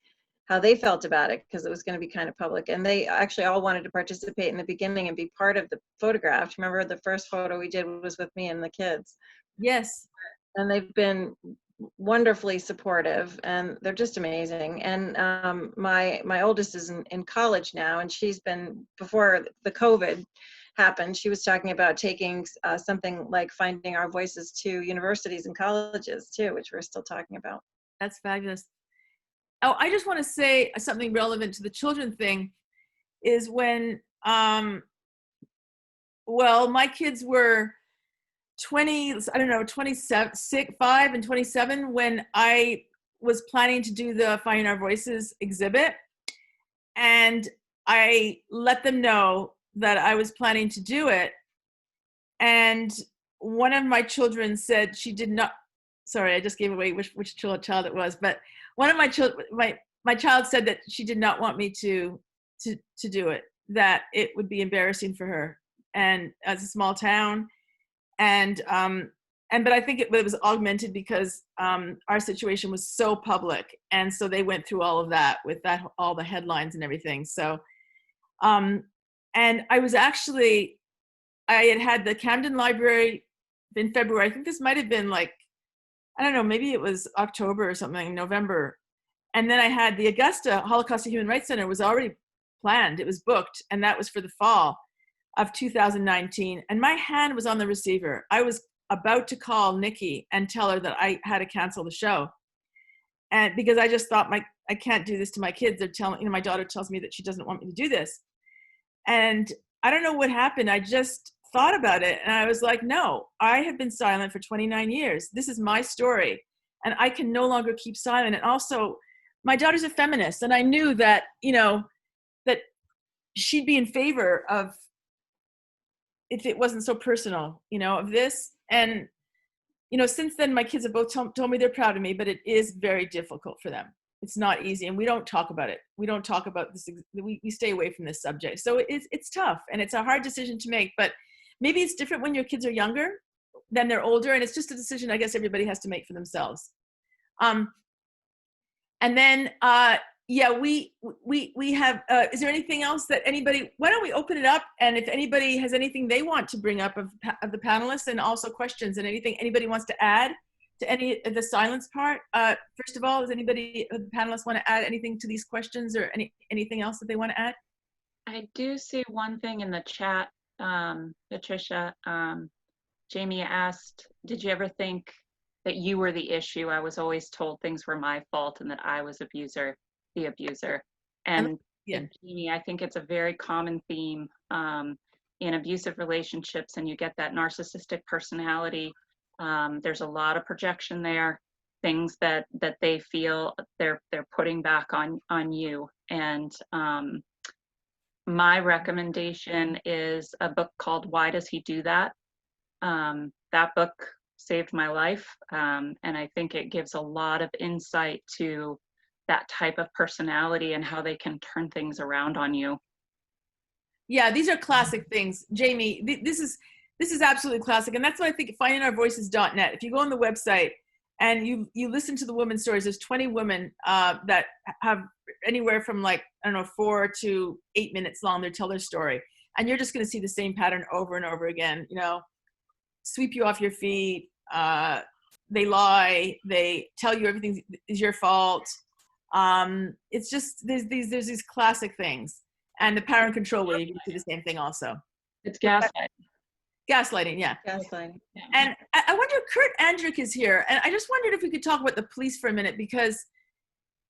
S6: how they felt about it, because it was going to be kind of public. And they actually all wanted to participate in the beginning and be part of the photograph. Remember, the first photo we did was with me and the kids.
S2: Yes.
S6: And they've been wonderfully supportive, and they're just amazing. And my oldest is in college now, and she's been, before the COVID happened, she was talking about taking something like Finding Our Voices to universities and colleges too, which we're still talking about.
S2: That's fabulous. Oh, I just want to say something relevant to the children thing is when, well, my kids were 5 and 27 when I was planning to do the Finding Our Voices exhibit. And I let them know that I was planning to do it. And one of my children said she did not, sorry, I just gave away which child it was, but one of my children, my child said that she did not want me to do it, that it would be embarrassing for her, and as a small town. But I think it was augmented because our situation was so public, and so they went through all of that with all the headlines and everything. So, and I had the Camden Library in February. I think this might have been like, I don't know, maybe it was October or something, November. And then I had the Augusta Holocaust and Human Rights Center was already planned. It was booked, and that was for the fall of 2019. And my hand was on the receiver. I was about to call Nikki and tell her that I had to cancel the show. And because I just thought, I can't do this to my kids. They're telling, my daughter tells me that she doesn't want me to do this. And I don't know what happened. I just thought about it, and I was like, no, I have been silent for 29 years. This is my story, and I can no longer keep silent. And also, my daughter's a feminist, and I knew that, that she'd be in favor of, if it wasn't so personal, of this. And, since then, my kids have both told me they're proud of me, but it is very difficult for them. It's not easy, and we don't talk about it. We don't talk about this. We stay away from this subject. So it's tough, and it's a hard decision to make, but maybe it's different when your kids are younger than they're older, and it's just a decision I guess everybody has to make for themselves. And then, we have, is there anything else that why don't we open it up, and if anybody has anything they want to bring up of the panelists, and also questions, and anything anybody wants to add to any of the silence part. First of all, does anybody, the panelists, want to add anything to these questions, or anything else that they want to add?
S3: I do see one thing in the chat, Patricia. Jamie asked, did you ever think that you were the issue? I was always told things were my fault and that I was the abuser. And Jamie, I think it's a very common theme in abusive relationships, and you get that narcissistic personality. There's a lot of projection there, things that they feel they're putting back on you. And my recommendation is a book called Why Does He Do That? That book saved my life, and I think it gives a lot of insight to that type of personality and how they can turn things around on you.
S2: Yeah, these are classic things. Jamie, this is absolutely classic. And that's why I think findingourvoices.net, if you go on the website and you listen to the women's stories, there's 20 women that have anywhere from, like, I don't know, 4 to 8 minutes long. They tell their story. And you're just going to see the same pattern over and over again. You know, sweep you off your feet. They lie. They tell you everything is your fault. It's just, there's these classic things. And the power and control where you can see the same thing also.
S3: It's gaslighting.
S2: Gaslighting, yeah.
S6: Gaslighting.
S2: And I wonder, Kurt Andrick is here. And I just wondered if we could talk about the police for a minute, because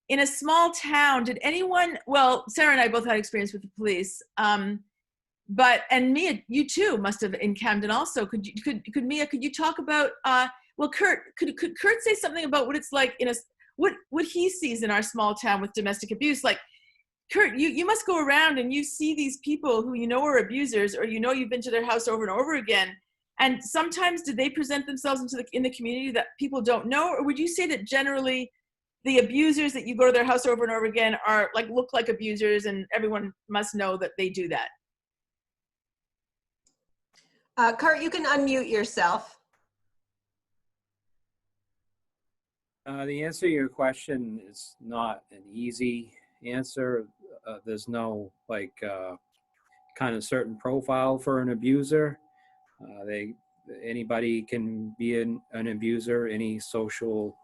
S2: in a small town, did anyone, well, Sarah and I both had experience with the police. And Mia, you too must have in Camden also. Could Mia, could you talk about, well, Kurt, could Kurt say something about what it's like what he sees in our small town with domestic abuse? Like, Kurt, you must go around and you see these people who you know are abusers, or you know you've been to their house over and over again. And sometimes do they present themselves in the community that people don't know? Or would you say that generally the abusers that you go to their house over and over again are like, look like abusers, and everyone must know that they do that?
S1: Kurt, you can unmute yourself.
S7: The answer to your question is not an easy answer. There's no kind of certain profile for an abuser. Anybody can be an abuser, any social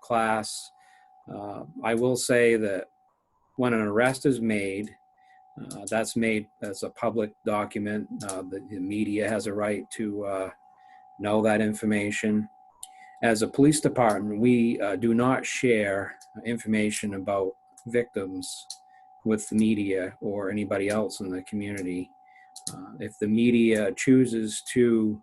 S7: class. I will say that when an arrest is made, that's made as a public document. The media has a right to know that information. As a police department, we do not share information about victims with the media or anybody else in the community. If the media chooses to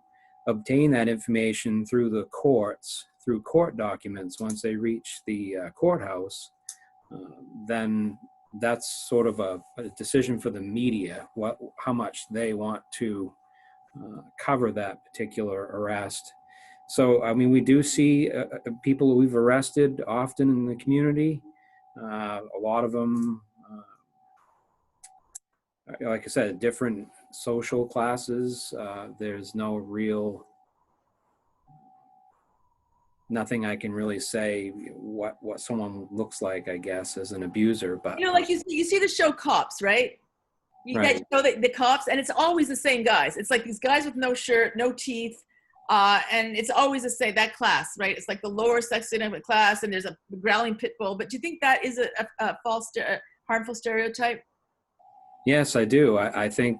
S7: obtain that information through the courts, through court documents, once they reach the courthouse, then that's sort of a decision for the media, how much they want to cover that particular arrest. So, I mean, we do see people who we've arrested often in the community. A lot of them, like I said, different social classes. There's no real, nothing I can really say what someone looks like, I guess, as an abuser. But
S2: you know, like you see the show Cops, right? You guys know the Cops, and it's always the same guys. It's like these guys with no shirt, no teeth. And it's always the same, that class, right? It's like the lower socioeconomic class, and there's a growling pit bull. But do you think that is a false, harmful stereotype?
S7: Yes, I do. I think,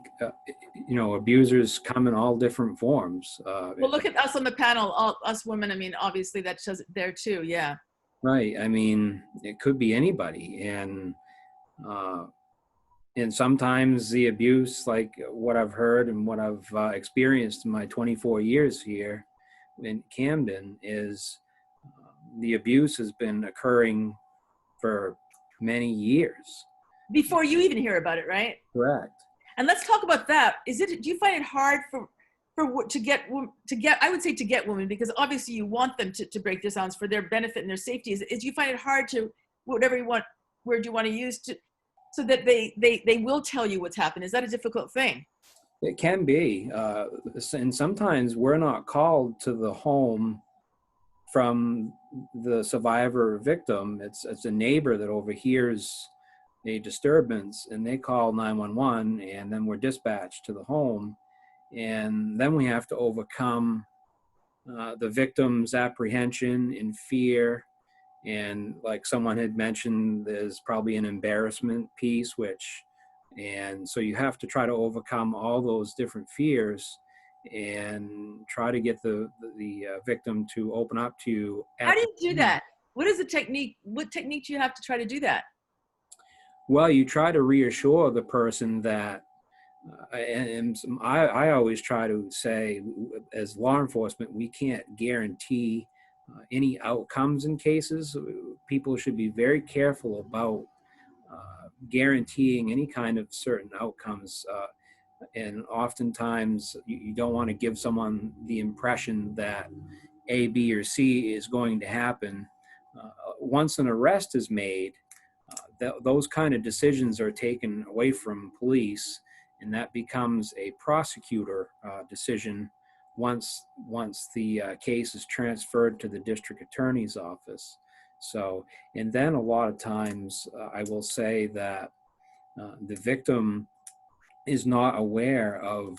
S7: you know, abusers come in all different forms.
S2: Well, look at us on the panel, all us women. I mean, obviously that shows it there too, yeah.
S7: Right. I mean, it could be anybody. And sometimes the abuse, like what I've heard and what I've experienced in my 24 years here in Camden, is the abuse has been occurring for many years.
S2: Before you even hear about it, right?
S7: Correct.
S2: And let's talk about that. Do you find it hard to get women, because obviously you want them to break their silence for their benefit and their safety. Is you find it hard to, whatever you want, word you want to use, so that they will tell you what's happened? Is that a difficult thing?
S7: It can be. And sometimes we're not called to the home from the survivor or victim. It's a neighbor that overhears a disturbance, and they call 911, and then we're dispatched to the home. And then we have to overcome the victim's apprehension and fear. And like someone had mentioned, there's probably an embarrassment piece, and so you have to try to overcome all those different fears and try to get the victim to open up to you.
S2: How do you do that? What is the technique? What technique do you have to try to do that?
S7: Well, you try to reassure the person that, and I always try to say, as law enforcement, we can't guarantee any outcomes in cases. People should be very careful about guaranteeing any kind of certain outcomes. And oftentimes you don't want to give someone the impression that A, B, or C is going to happen. Once an arrest is made, those kind of decisions are taken away from police, and that becomes a prosecutor decision once the case is transferred to the district attorney's office. So, and then a lot of times I will say that the victim is not aware of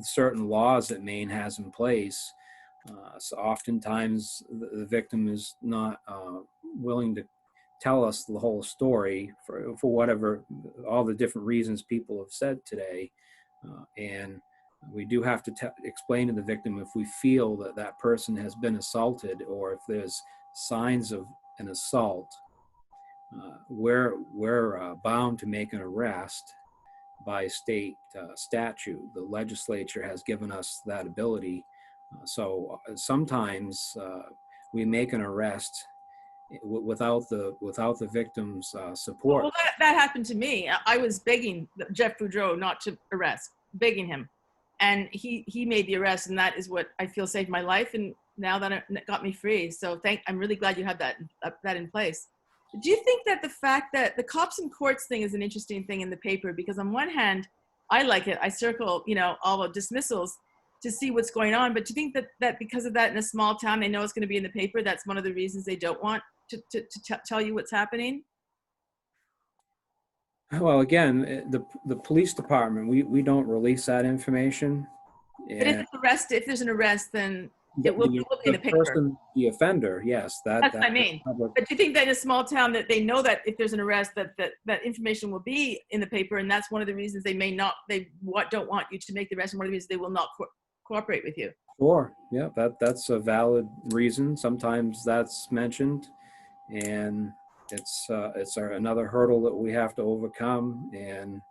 S7: certain laws that Maine has in place. So oftentimes the victim is not willing to tell us the whole story for whatever, all the different reasons people have said today. And we do have to explain to the victim if we feel that that person has been assaulted, or if there's signs of an assault, we're bound to make an arrest by state statute. The legislature has given us that ability. So sometimes we make an arrest without the victim's support.
S2: Well, that happened to me. I was begging Jeff Boudreau not to arrest, begging him, and he made the arrest, and that is what I feel saved my life, and now that it got me free. So I'm really glad you have that in place. Do you think that the fact that the cops and courts thing is an interesting thing in the paper? Because on one hand, I like it. I circle, all the dismissals to see what's going on. But do you think that because of that in a small town, they know it's going to be in the paper? That's one of the reasons they don't want to tell you what's happening?
S7: Well, again, the police department, we don't release that information.
S2: But if there's an arrest, then it will be in the paper.
S7: Person, the offender, yes. That's what I mean.
S2: But do you think that in a small town that they know that if there's an arrest, that information will be in the paper, and that's one of the reasons they don't want you to make the arrest, and one of the reasons they will not cooperate with you?
S7: Sure, yeah, that's a valid reason. Sometimes that's mentioned, and it's another hurdle that we have to overcome, and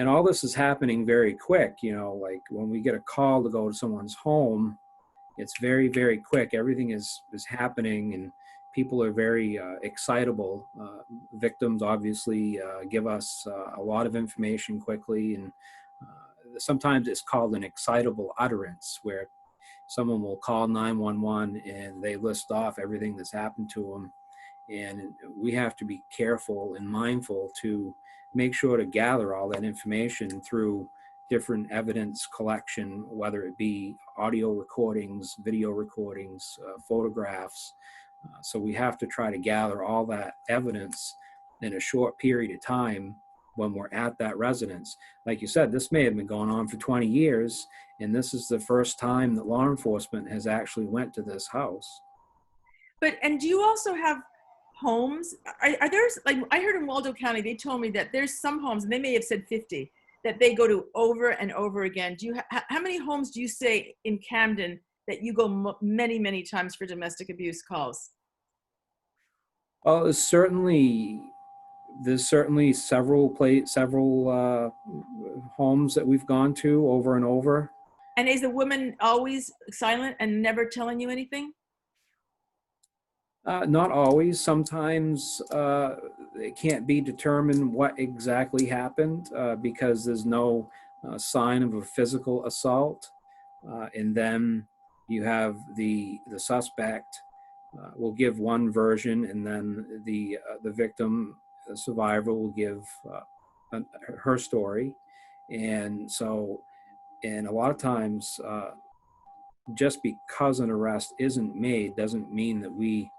S7: all this is happening very quick. Like when we get a call to go to someone's home, it's very, very quick. Everything is happening, and people are very excitable. Victims obviously give us a lot of information quickly, and sometimes it's called an excitable utterance, where someone will call 911 and they list off everything that's happened to them. And we have to be careful and mindful to make sure to gather all that information through different evidence collection, whether it be audio recordings, video recordings, photographs. So we have to try to gather all that evidence in a short period of time when we're at that residence. Like you said, this may have been going on for 20 years, and this is the first time that law enforcement has actually went to this house. And
S2: do you also have homes? Are there, like I heard in Waldo County, they told me that there's some homes, and they may have said 50, that they go to over and over again. How many homes do you say in Camden that you go many, many times for domestic abuse calls?
S7: Well, there's certainly several homes that we've gone to over and over.
S2: And is the woman always silent and never telling you anything?
S7: Not always. Sometimes it can't be determined what exactly happened because there's no sign of a physical assault. And then you have the suspect will give one version, and then the victim, the survivor, will give her story. And so, and a lot of times, just because an arrest isn't made doesn't mean that we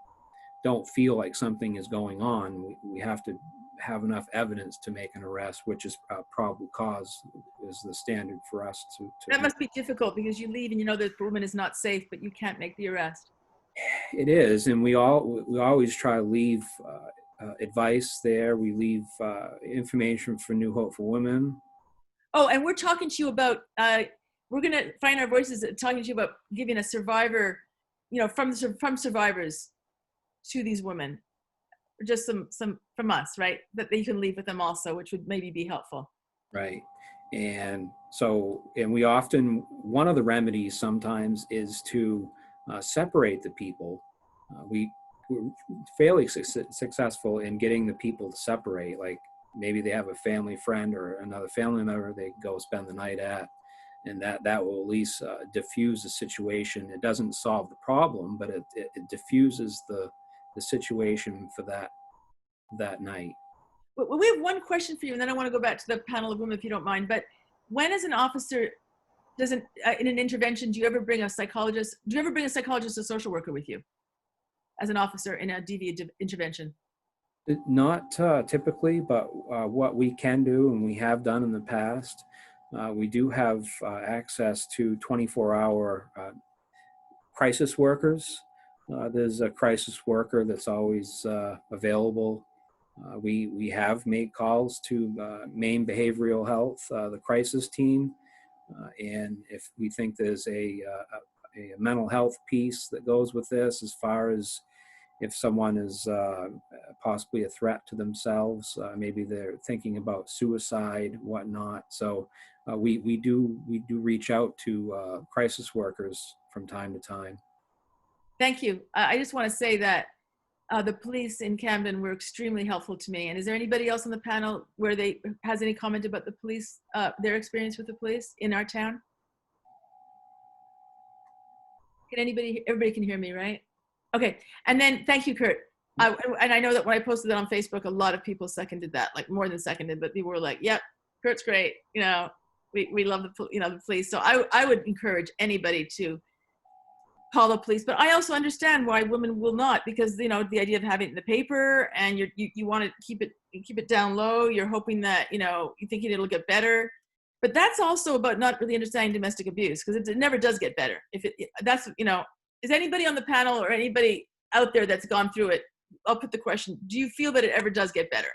S7: don't feel like something is going on. We have to have enough evidence to make an arrest, which is probable cause is the standard for us to.
S2: That must be difficult because you leave and you know that the woman is not safe, but you can't make the arrest.
S7: It is, and we always try to leave advice there. We leave information for New Hope for Women.
S2: Oh, and we're talking to you about, we're going to find our voices talking to you about giving a survivor, from survivors to these women, just some from us, right? That they can leave with them also, which would maybe be helpful. Right.
S7: And so, and we often, one of the remedies sometimes is to separate the people. We're fairly successful in getting the people to separate. Like maybe they have a family friend or another family member they go spend the night at, and that will at least diffuse the situation. It doesn't solve the problem, but it diffuses the situation for that night.
S2: we have one question for you, and then I want to go back to the panel of women, if you don't mind. But when, as an officer, in an intervention, do you ever bring a psychologist? Do you ever bring a psychologist or social worker with you, as an officer in a DV intervention?
S7: Not typically, but what we can do, and we have done in the past, we do have access to 24-hour crisis workers. There's a crisis worker that's always available. We have made calls to Maine Behavioral Health, the crisis team, and if we think there's a mental health piece that goes with this, as far as if someone is possibly a threat to themselves, maybe they're thinking about suicide, whatnot. So we do reach out to crisis workers from time to time.
S2: Thank you. I just want to say that the police in Camden were extremely helpful to me. And is there anybody else on the panel where has any comment about the police, their experience with the police in our town? Can everybody can hear me, right? Okay, and then thank you, Kurt. And I know that when I posted that on Facebook, a lot of people seconded that, like more than seconded, but people were like, yep, Kurt's great. You know, we love the police. So I would encourage anybody to call the police, but I also understand why women will not, because, you know, the idea of having it in the paper and you want to keep it down low. You're hoping that, you know, you're thinking it'll get better. But that's also about not really understanding domestic abuse, because it never does get better. That's, you know, is anybody on the panel or anybody out there that's gone through it? I'll put the question, do you feel that it ever does get better?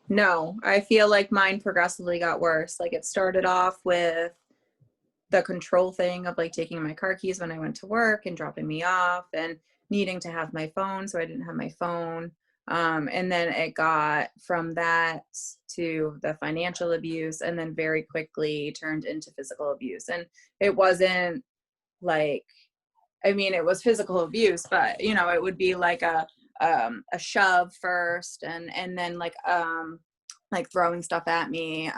S5: No, I feel like mine progressively got worse. Like, it started off with the control thing of like taking my car keys when I went to work and dropping me off, and needing to have my phone, so I didn't have my phone. And then it got from that to the financial abuse, and then very quickly turned into physical abuse. And it wasn't like, I mean, it was physical abuse, but, you know, it would be like a shove first, and then like throwing stuff at me,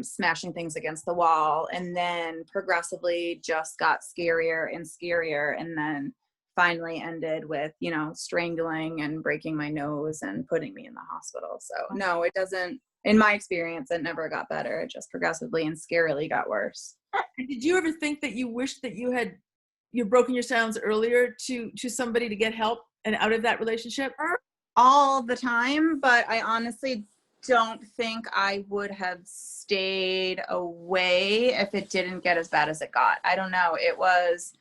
S5: smashing things against the wall, and then progressively just got scarier and scarier, and then finally ended with, you know, strangling and breaking my nose and putting me in the hospital. So no, it doesn't, in my experience, it never got better. It just progressively and scarily got worse.
S2: And did you ever think that you wished that you'd broken your silence earlier to somebody to get help and out of that relationship?
S5: All the time, but I honestly don't think I would have stayed away if it didn't get as bad as it got. I don't know. It was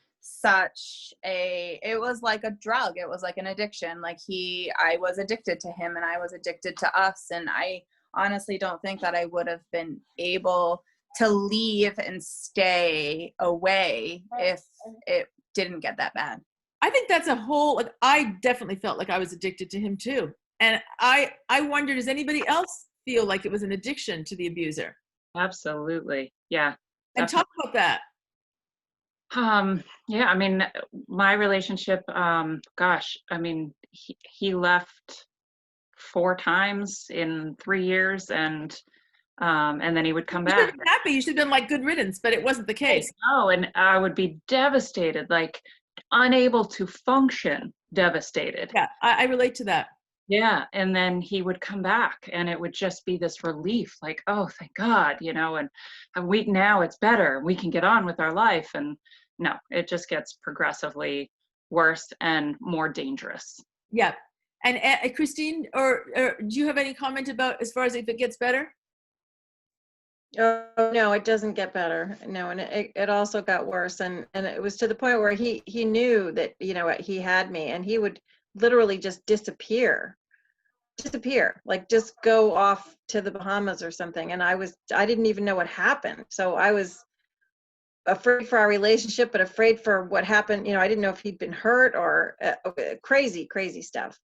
S5: it was like a drug. It was like an addiction. Like I was addicted to him, and I was addicted to us. And I honestly don't think that I would have been able to leave and stay away if it didn't get that bad.
S2: I think that's I definitely felt like I was addicted to him too. And I wonder, does anybody else feel like it was an addiction to the abuser?
S3: Absolutely. Yeah.
S2: And talk about that.
S3: Yeah, I mean, my relationship, gosh, I mean, he left 4 times in 3 years, and then he would come back.
S2: You should have been happy. You should have been like, good riddance, but it wasn't the case.
S3: No, and I would be devastated, like unable to function, devastated.
S2: Yeah, I relate to that.
S3: Yeah, and then he would come back, and it would just be this relief, like, oh, thank God, you know, and now it's better. We can get on with our life. And no, it just gets progressively worse and more dangerous.
S2: Yeah. And Christine, or do you have any comment about as far as if it gets better?
S6: Oh, no, it doesn't get better. No, and it also got worse. And it was to the point where he knew that, you know, he had me, and he would literally just disappear, like just go off to the Bahamas or something. And I didn't even know what happened. So I was afraid for our relationship, but afraid for what happened. You know, I didn't know if he'd been hurt or crazy stuff.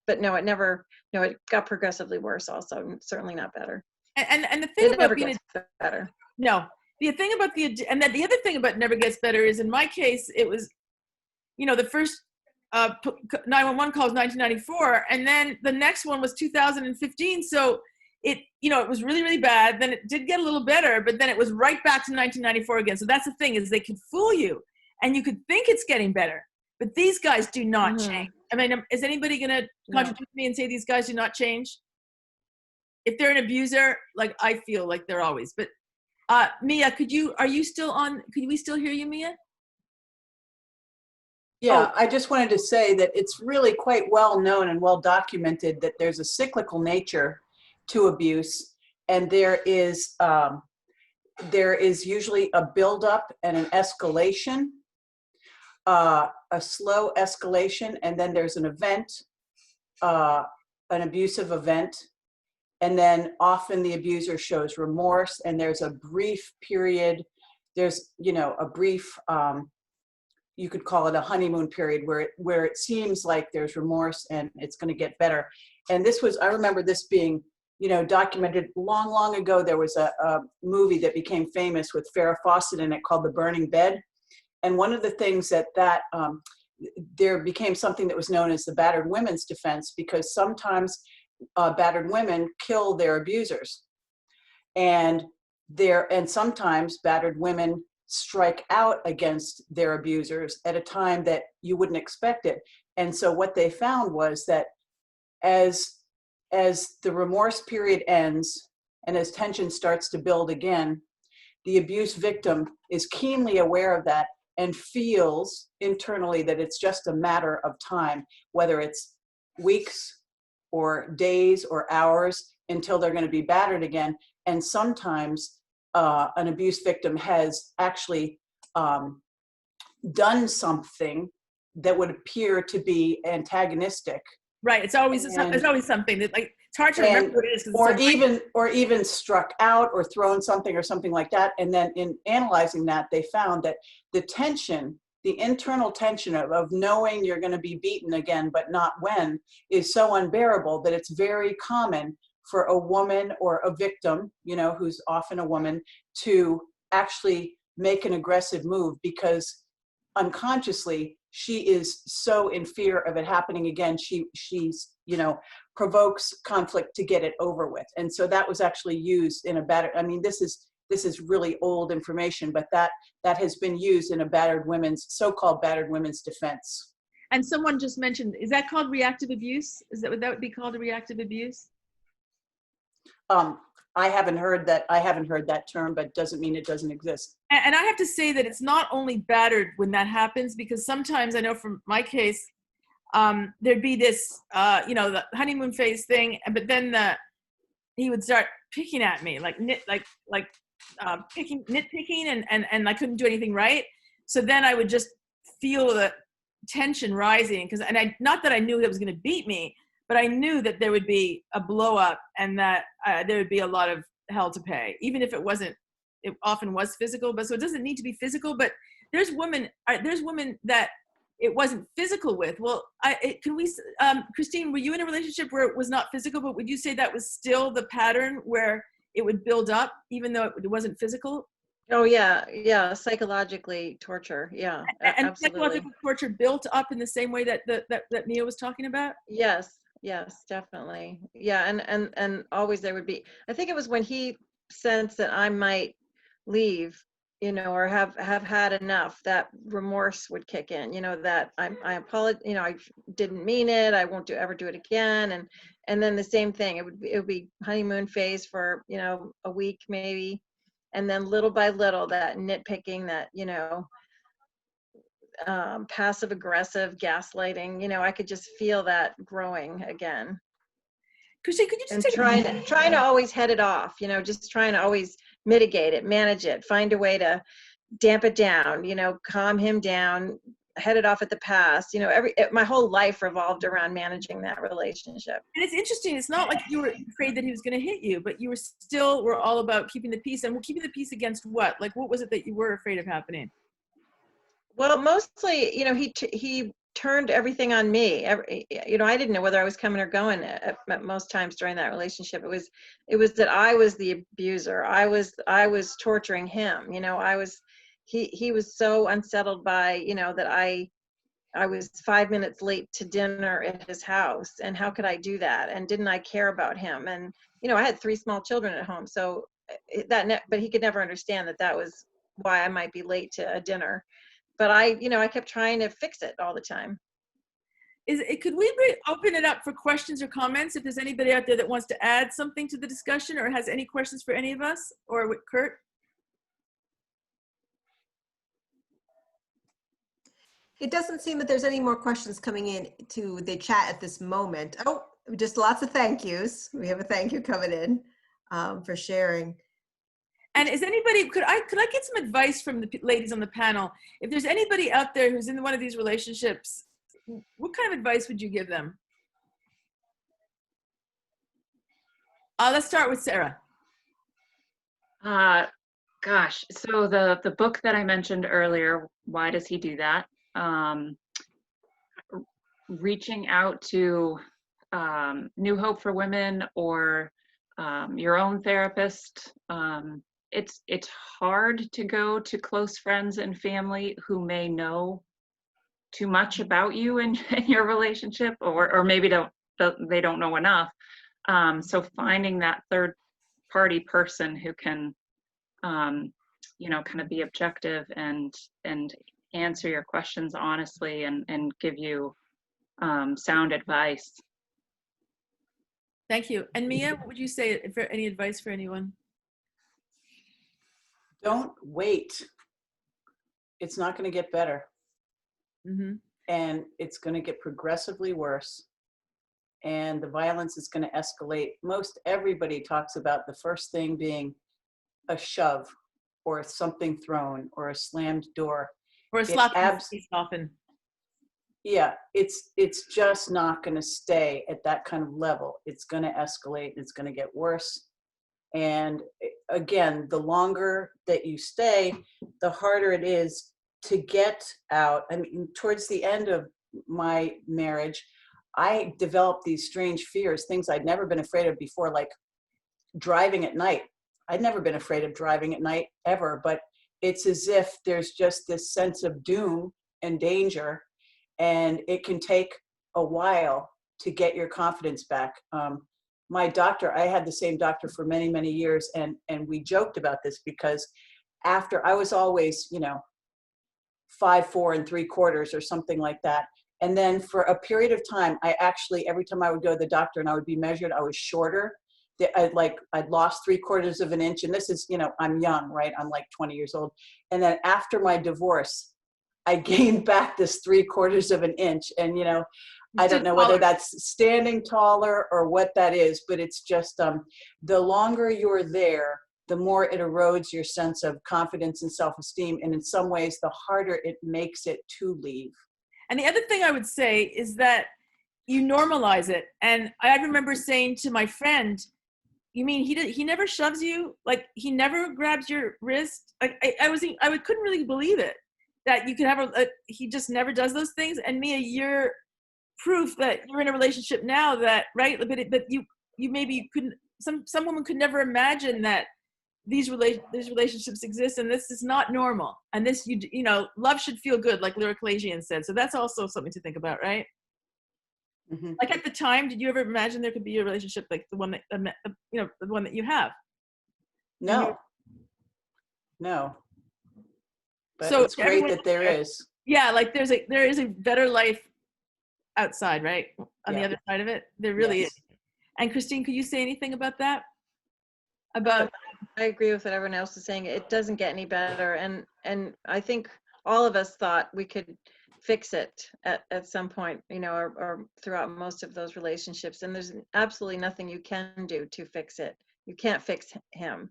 S6: But no, it got progressively worse also, certainly not better.
S2: And the thing about being
S6: better.
S2: No, the thing about the other thing about never gets better is, in my case, it was, you know, the first 911 call was 1994, and then the next one was 2015. So it, you know, it was really, really bad. Then it did get a little better, but then it was right back to 1994 again. So that's the thing, is they could fool you, and you could think it's getting better, but these guys do not change. I mean, is anybody going to contradict me and say these guys do not change? if they're an abuser, like I feel like they're always. But Mia, are you still on? Could we still hear you, Mia?
S4: Yeah, I just wanted to say that it's really quite well known and well documented that there's a cyclical nature to abuse, and there is usually a buildup and an escalation, a slow escalation, and then there's an event, an abusive event, and then often the abuser shows remorse, and there's a brief period, there's, you know, a brief, you could call it a honeymoon period where it seems like there's remorse and it's going to get better. And this was, I remember this being, you know, documented long, long ago. There was a movie that became famous with Farrah Fawcett in it called The Burning Bed. And one of the things that there became something that was known as the battered women's defense, because sometimes battered women kill their abusers. And sometimes battered women strike out against their abusers at a time that you wouldn't expect it. And so what they found was that as the remorse period ends and as tension starts to build again, the abuse victim is keenly aware of that and feels internally that it's just a matter of time, whether it's weeks or days or hours until they're going to be battered again. And sometimes an abuse victim has actually done something that would appear to be antagonistic.
S2: Right. It's always something that, like, it's hard to remember what it is.
S4: Or even struck out or thrown something or something like that. And then in analyzing that, they found that the tension, the internal tension of knowing you're going to be beaten again, but not when, is so unbearable that it's very common for a woman or a victim, you know, who's often a woman, to actually make an aggressive move because unconsciously she is so in fear of it happening again. She's, you know, provokes conflict to get it over with. And so that was actually used in a battered, I mean, this is really old information, but that has been used in a so-called battered women's defense.
S2: And someone just mentioned, is that called reactive abuse? Would that be called a reactive abuse?
S4: I haven't heard that term, but doesn't mean it doesn't exist.
S2: And I have to say that it's not only battered when that happens, because sometimes I know from my case, there'd be this, you know, the honeymoon phase thing, but then he would start picking at me, nitpicking, and I couldn't do anything right. So then I would just feel the tension rising, not that I knew he was going to beat me, but I knew that there would be a blow up and that there would be a lot of hell to pay, even if it often was physical. But so it doesn't need to be physical, but there's women that it wasn't physical with. Well, Christine, were you in a relationship where it was not physical, but would you say that was still the pattern where it would build up even though it wasn't physical?
S6: Oh yeah, psychologically torture. Yeah,
S2: and
S6: absolutely.
S2: Psychological torture built up in the same way that Mia was talking about?
S6: Yes, definitely. Yeah, and always there would be, I think it was when he sensed that I might leave, you know, or have had enough, that remorse would kick in, you know, that I apologize, you know, I didn't mean it, I won't ever do it again. And then the same thing, it would be honeymoon phase for, you know, a week maybe. And then little by little, that nitpicking, that, you know, passive aggressive gaslighting, you know, I could just feel that growing again.
S2: Christine, could you just
S6: trying to always head it off, you know, just trying to always mitigate it, manage it, find a way to damp it down, you know, calm him down, head it off at the pass, you know, my whole life revolved around managing that relationship.
S2: And it's interesting, it's not like you were afraid that he was going to hit you, but you were all about keeping the peace. And keeping the peace against what? Like, what was it that you were afraid of happening?
S6: Well, mostly, you know, he turned everything on me. You know, I didn't know whether I was coming or going at most times during that relationship. It was that I was the abuser. I was torturing him. You know, he was so unsettled by, you know, that I was 5 minutes late to dinner at his house, and how could I do that? And didn't I care about him? And, you know, I had 3 small children at home, so but he could never understand that was why I might be late to a dinner. But I kept trying to fix it all the time.
S2: Could we open it up for questions or comments if there's anybody out there that wants to add something to the discussion or has any questions for any of us or with Kurt?
S1: It doesn't seem that there's any more questions coming in to the chat at this moment. Oh, just lots of thank yous. We have a thank you coming in for sharing.
S2: And is anybody, could I get some advice from the ladies on the panel? If there's anybody out there who's in one of these relationships, what kind of advice would you give them? Let's start with Sarah.
S3: Gosh, so the book that I mentioned earlier, Why Does He Do That? Reaching out to New Hope for Women or your own therapist. It's hard to go to close friends and family who may know too much about you and your relationship, or maybe they don't know enough. So finding that third party person who can, kind of be objective and answer your questions honestly and give you sound advice.
S2: Thank you. And Mia, what would you say for any advice for anyone?
S4: Don't wait. It's not going to get better.
S2: Mm-hmm.
S4: And it's going to get progressively worse. And the violence is going to escalate. Most everybody talks about the first thing being a shove or something thrown or a slammed door.
S2: Or a slap in the face often.
S4: Yeah, it's just not going to stay at that kind of level. It's going to escalate. It's going to get worse. And again, the longer that you stay, the harder it is to get out. I mean, towards the end of my marriage, I developed these strange fears, things I'd never been afraid of before, like driving at night. I'd never been afraid of driving at night ever, but it's as if there's just this sense of doom and danger, and it can take a while to get your confidence back. My doctor, I had the same doctor for many, many years, and we joked about this because after I was always, 5'4" and 3/4" or something like that. And then for a period of time, I actually, every time I would go to the doctor and I would be measured, I was shorter. I'd lost 3/4 of an inch. And this is, I'm young, right? I'm like 20 years old. And then after my divorce, I gained back this 3/4 of an inch. And, I don't know whether that's standing taller or what that is, but it's just the longer you're there, the more it erodes your sense of confidence and self-esteem. And in some ways, the harder it makes it to leave.
S2: And the other thing I would say is that you normalize it. And I remember saying to my friend, you mean he never shoves you? Like he never grabs your wrist? Like I couldn't really believe it, that you could have he just never does those things. And Mia, you're proof that you're in a relationship now that, right? But you maybe couldn't, some woman could never imagine that these relationships exist, and this is not normal. And this, love should feel good, like Lyra Kalasian said. So that's also something to think about, right? Mm-hmm. Like at the time, did you ever imagine there could be a relationship like the one that, the one that you have?
S4: No. But so it's great that there is.
S2: Yeah, like there is a better life outside, right? On the other side of it, there really is. And Christine, could you say anything about that?
S6: I agree with what everyone else is saying. It doesn't get any better, and I think all of us thought we could fix it at some point, or throughout most of those relationships. And there's absolutely nothing you can do to fix it. You can't fix him.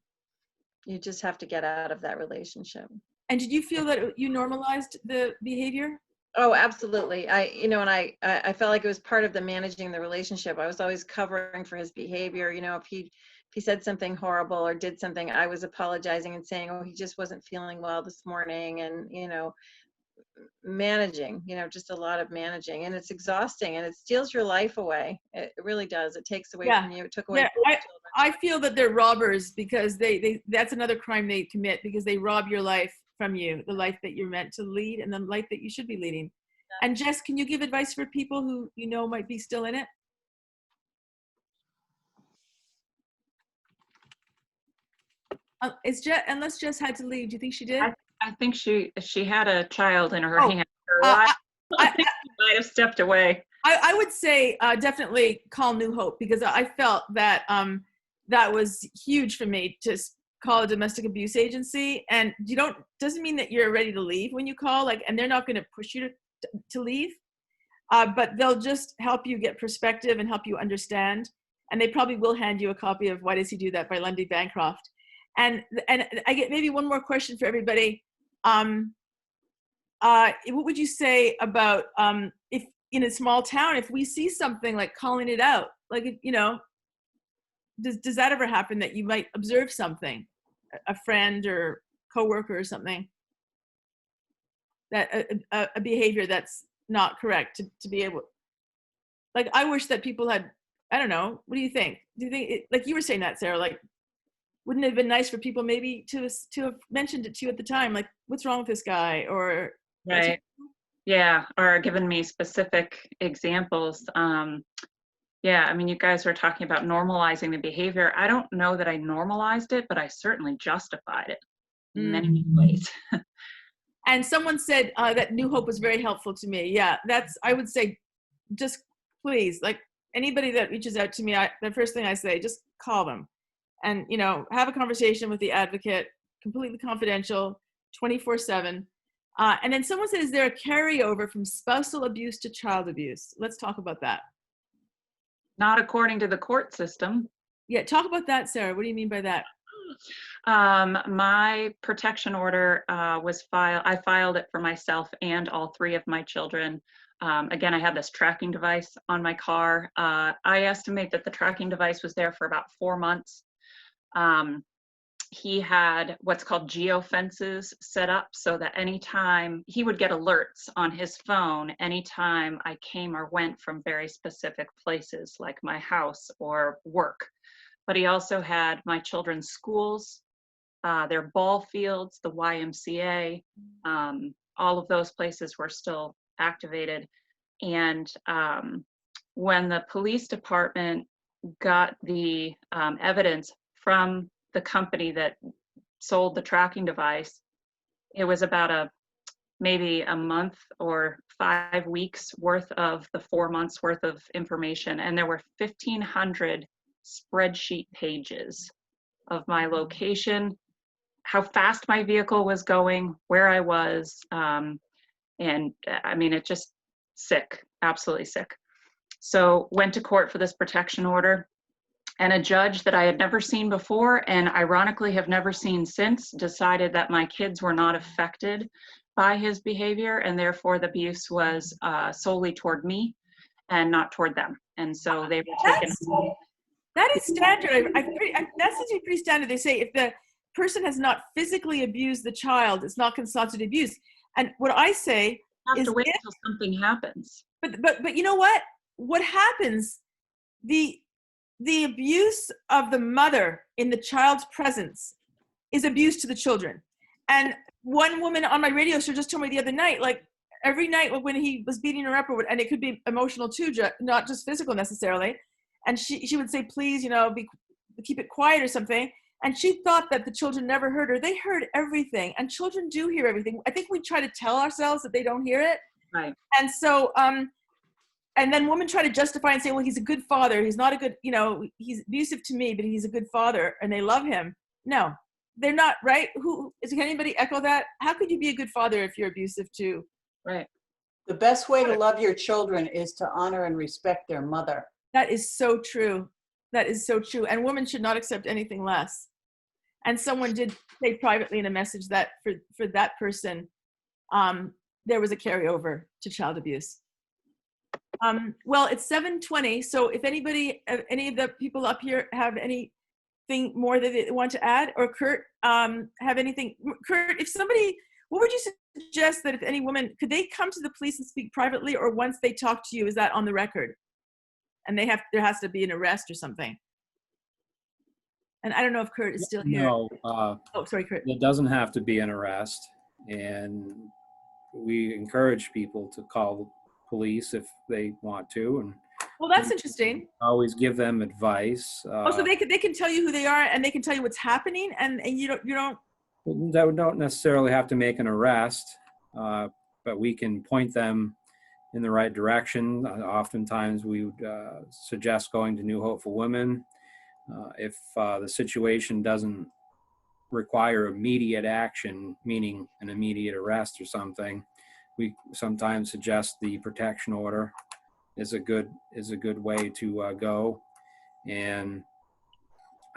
S6: You just have to get out of that relationship.
S2: And did you feel that you normalized the behavior?
S6: Oh, absolutely. I felt like it was part of the managing the relationship. I was always covering for his behavior. If he said something horrible or did something, I was apologizing and saying, oh, he just wasn't feeling well this morning. And, managing, just a lot of managing, and it's exhausting and it steals your life away. It really does. It takes away from you. It took away.
S2: Yeah, I feel that they're robbers because they that's another crime they commit, because they rob your life from you, the life that you're meant to lead and the life that you should be leading. And Jess, can you give advice for people who might be still in it? Unless Jess had to leave, do you think she did?
S3: I think she had a child in her hand. I think she might have stepped away.
S2: I would say definitely call New Hope, because I felt that that was huge for me to call a domestic abuse agency. And doesn't mean that you're ready to leave when you call, and they're not going to push you to leave, but they'll just help you get perspective and help you understand. And they probably will hand you a copy of Why Does He Do That by Lundy Bancroft. And I get maybe one more question for everybody. What would you say about if in a small town, if we see something, like calling it out, does that ever happen, that you might observe something, a friend or coworker or something, that a behavior that's not correct, to be able, I wish that people had, I don't know, what do you think? Do you think, like you were saying that, Sarah, wouldn't it have been nice for people maybe to have mentioned it to you at the time, like, what's wrong with this guy, or
S3: right? Yeah, or given me specific examples. Yeah, I mean, you guys were talking about normalizing the behavior. I don't know that I normalized it, but I certainly justified it in many ways.
S2: And someone said that New Hope was very helpful to me. Yeah, I would say, just please, anybody that reaches out to me, the first thing I say, just call them and, have a conversation with the advocate, completely confidential, 24/7. And then someone said, is there a carryover from spousal abuse to child abuse? Let's talk about that.
S3: Not according to the court system.
S2: Yeah, talk about that, Sarah. What do you mean by that?
S3: My protection order was filed. I filed it for myself and all 3 of my children. Again, I had this tracking device on my car. I estimate that the tracking device was there for about 4 months. He had what's called geofences set up so that anytime he would get alerts on his phone, anytime I came or went from very specific places like my house or work. But he also had my children's schools, their ball fields, the YMCA, all of those places were still activated. And when the police department got the evidence from the company that sold the tracking device, it was about maybe a month or 5 weeks worth of the 4 months worth of information. And there were 1,500 spreadsheet pages of my location, how fast my vehicle was going, where I was. And I mean, it just sick, absolutely sick. So went to court for this protection order. And a judge that I had never seen before, and ironically have never seen since, decided that my kids were not affected by his behavior, and therefore the abuse was solely toward me and not toward them. And so they were taken.
S2: That is standard. That seems to be pretty standard. They say if the person has not physically abused the child, it's not constituted abuse. And what I say
S3: You have
S2: is,
S3: to wait until something happens.
S2: But you know what? What happens? The abuse of the mother in the child's presence is abuse to the children. And one woman on my radio show just told me the other night, every night when he was beating her up, and it could be emotional too, not just physical necessarily. And she would say, please, keep it quiet or something. And she thought that the children never heard her. They heard everything, and children do hear everything. I think we try to tell ourselves that they don't hear it.
S3: Right.
S2: And so, and then women try to justify and say, well, he's a good father. He's not a good, he's abusive to me, but he's a good father and they love him. No, they're not, right? Can anybody echo that? How could you be a good father if you're abusive too?
S3: Right.
S4: The best way to love your children is to honor and respect their mother.
S2: That is so true. That is so true. And women should not accept anything less. And someone did say privately in a message that for that person, there was a carryover to child abuse. Well, it's 7:20. So if any of the people up here have anything more that they want to add, or Kurt, have anything? Kurt, what would you suggest that if any woman, could they come to the police and speak privately, or once they talk to you, is that on the record? And there has to be an arrest or something. And I don't know if Kurt is still here.
S7: No.
S2: Oh, sorry, Kurt.
S7: It doesn't have to be an arrest. And we encourage people to call the police if they want to. And
S2: well, that's interesting.
S7: Always give them advice.
S2: So they can tell you who they are, and they can tell you what's happening, and you don't.
S7: That would not necessarily have to make an arrest, but we can point them in the right direction. Oftentimes we would suggest going to New Hope for Women. If the situation doesn't require immediate action, meaning an immediate arrest or something, we sometimes suggest the protection order is a good way to go. And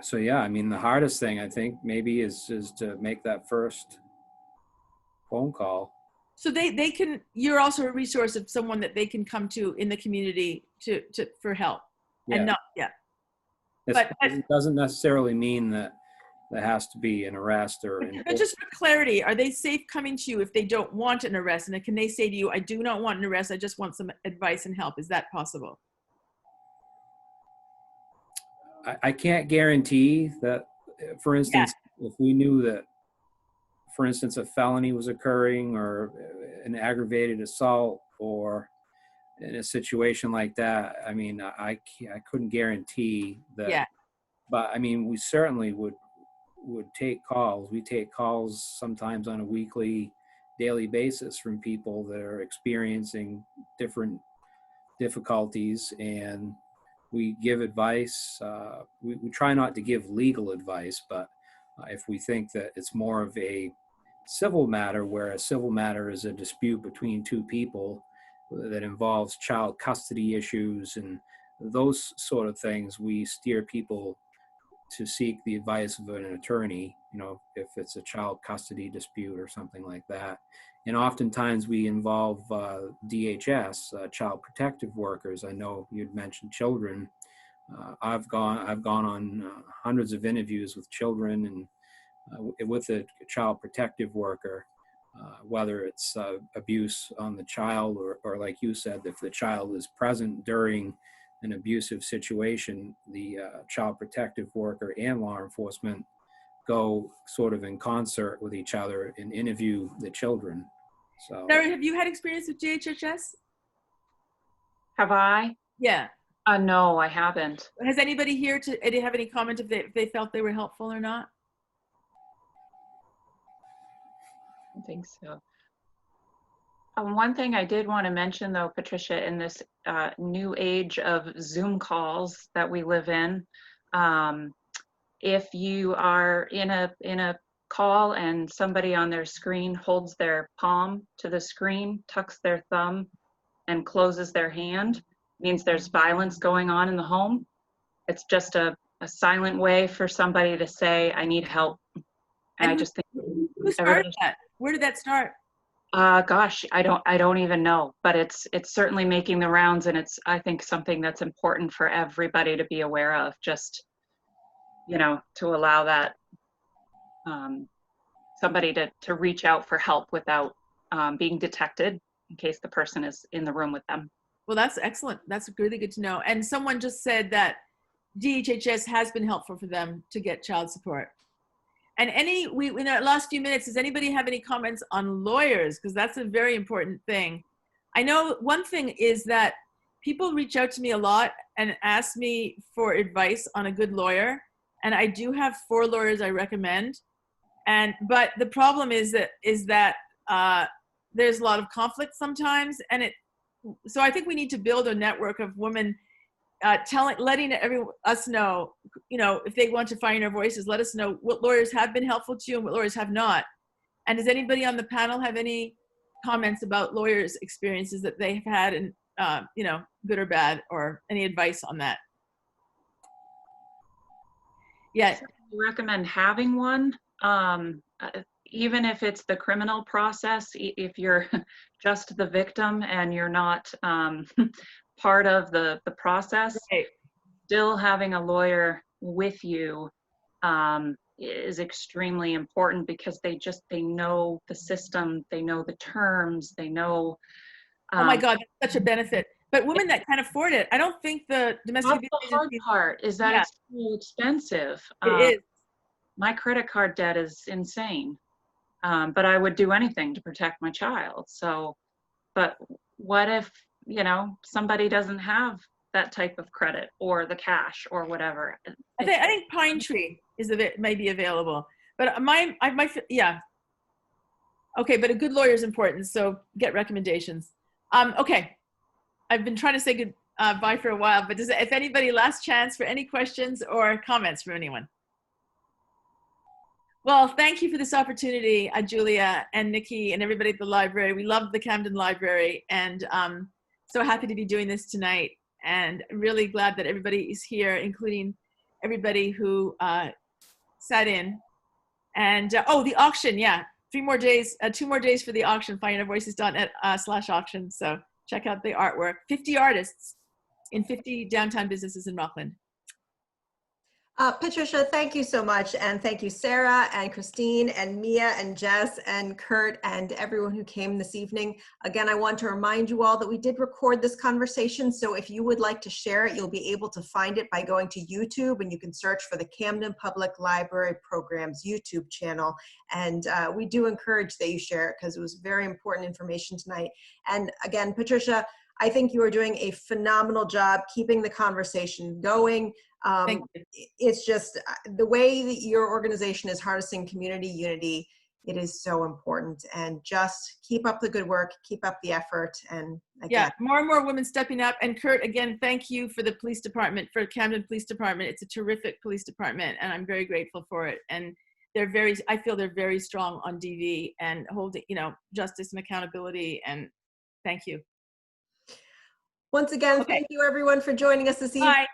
S7: so, yeah, I mean, the hardest thing I think maybe is to make that first phone call.
S2: So they can, you're also a resource of someone that they can come to in the community for help.
S7: Yeah.
S2: And not, yeah.
S7: But it doesn't necessarily mean that there has to be an arrest or.
S2: But just for clarity, are they safe coming to you if they don't want an arrest? And can they say to you, I do not want an arrest, I just want some advice and help? Is that possible?
S7: I can't guarantee that, for instance, if we knew that, for instance, a felony was occurring or an aggravated assault or in a situation like that, I mean, I couldn't guarantee that. Yeah. But I mean, we certainly would take calls. We take calls sometimes on a weekly, daily basis from people that are experiencing different difficulties, and we give advice. We try not to give legal advice, but if we think that it's more of a civil matter, where a civil matter is a dispute between two people that involves child custody issues and those sort of things, we steer people to seek the advice of an attorney, you know, if it's a child custody dispute or something like that. And oftentimes we involve DHS, child protective workers. I know you'd mentioned children. I've gone on hundreds of interviews with children and with a child protective worker, whether it's abuse on the child or like you said, if the child is present during an abusive situation, the child protective worker and law enforcement go sort of in concert with each other and interview the children. So,
S2: Sarah, have you had experience with GHHS?
S3: Have I?
S2: Yeah.
S3: No, I haven't.
S2: Has anybody here have any comment if they felt they were helpful or not?
S3: I think so. One thing I did want to mention, though, Patricia, in this new age of Zoom calls that we live in, if you are in a call and somebody on their screen holds their palm to the screen, tucks their thumb, and closes their hand, means there's violence going on in the home. It's just a silent way for somebody to say, "I need help." And I just think
S2: who started that? Where did that start?
S3: Gosh, I don't even know, but it's certainly making the rounds, and it's, I think, something that's important for everybody to be aware of, just, you know, to allow that somebody to reach out for help without being detected in case the person is in the room with them.
S2: Well, that's excellent. That's really good to know. And someone just said that DHHS has been helpful for them to get child support. And in our last few minutes, does anybody have any comments on lawyers? Because that's a very important thing. I know one thing is that people reach out to me a lot and ask me for advice on a good lawyer. And I do have 4 lawyers I recommend. But the problem is that there's a lot of conflict sometimes. So I think we need to build a network of women letting us know, you know, if they want to find our voices, let us know what lawyers have been helpful to you and what lawyers have not. And does anybody on the panel have any comments about lawyers' experiences that they've had, and you know, good or bad, or any advice on that? Yeah.
S3: I recommend having one, even if it's the criminal process. If you're just the victim and you're not part of the process, right, still having a lawyer with you is extremely important, because they know the system, they know the terms, they know.
S2: Oh my God, that's such a benefit. But women that can't afford it, I don't think the domestic abuse.
S3: That's the hard part, is that it's so expensive.
S2: It is.
S3: My credit card debt is insane, but I would do anything to protect my child. So, but what if, you know, somebody doesn't have that type of credit or the cash or whatever?
S2: I think Pine Tree may be available, but yeah. Okay, but a good lawyer is important, so get recommendations. Okay, I've been trying to say goodbye for a while, but if anybody, last chance for any questions or comments from anyone. Well, thank you for this opportunity, Julia and Nikki and everybody at the library. We love the Camden Library, and so happy to be doing this tonight, and really glad that everybody is here, including everybody who sat in. And oh, the auction, yeah, 2 more days for the auction, findingourvoices.net/auction. So check out the artwork. 50 artists in 50 downtown businesses in Rockland.
S1: Patricia, thank you so much. And thank you, Sarah and Christine and Mia and Jess and Kurt and everyone who came this evening. Again, I want to remind you all that we did record this conversation. So if you would like to share it, you'll be able to find it by going to YouTube, and you can search for the Camden Public Library Program's YouTube channel. And we do encourage that you share it because it was very important information tonight. And again, Patricia, I think you are doing a phenomenal job keeping the conversation going.
S2: Thank you.
S1: It's just the way that your organization is harnessing community unity. It is so important, and just keep up the good work, keep up the effort. And again,
S2: yeah, more and more women stepping up. And Kurt, again, thank you for the police department, for Camden Police Department. It's a terrific police department, and I'm very grateful for it. And I feel they're very strong on DV and holding, justice and accountability. And thank you.
S1: Once again,
S2: Okay.
S1: Thank you everyone for joining us this evening.
S2: Bye.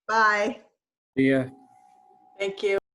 S1: Bye.
S7: See ya.
S4: Thank you.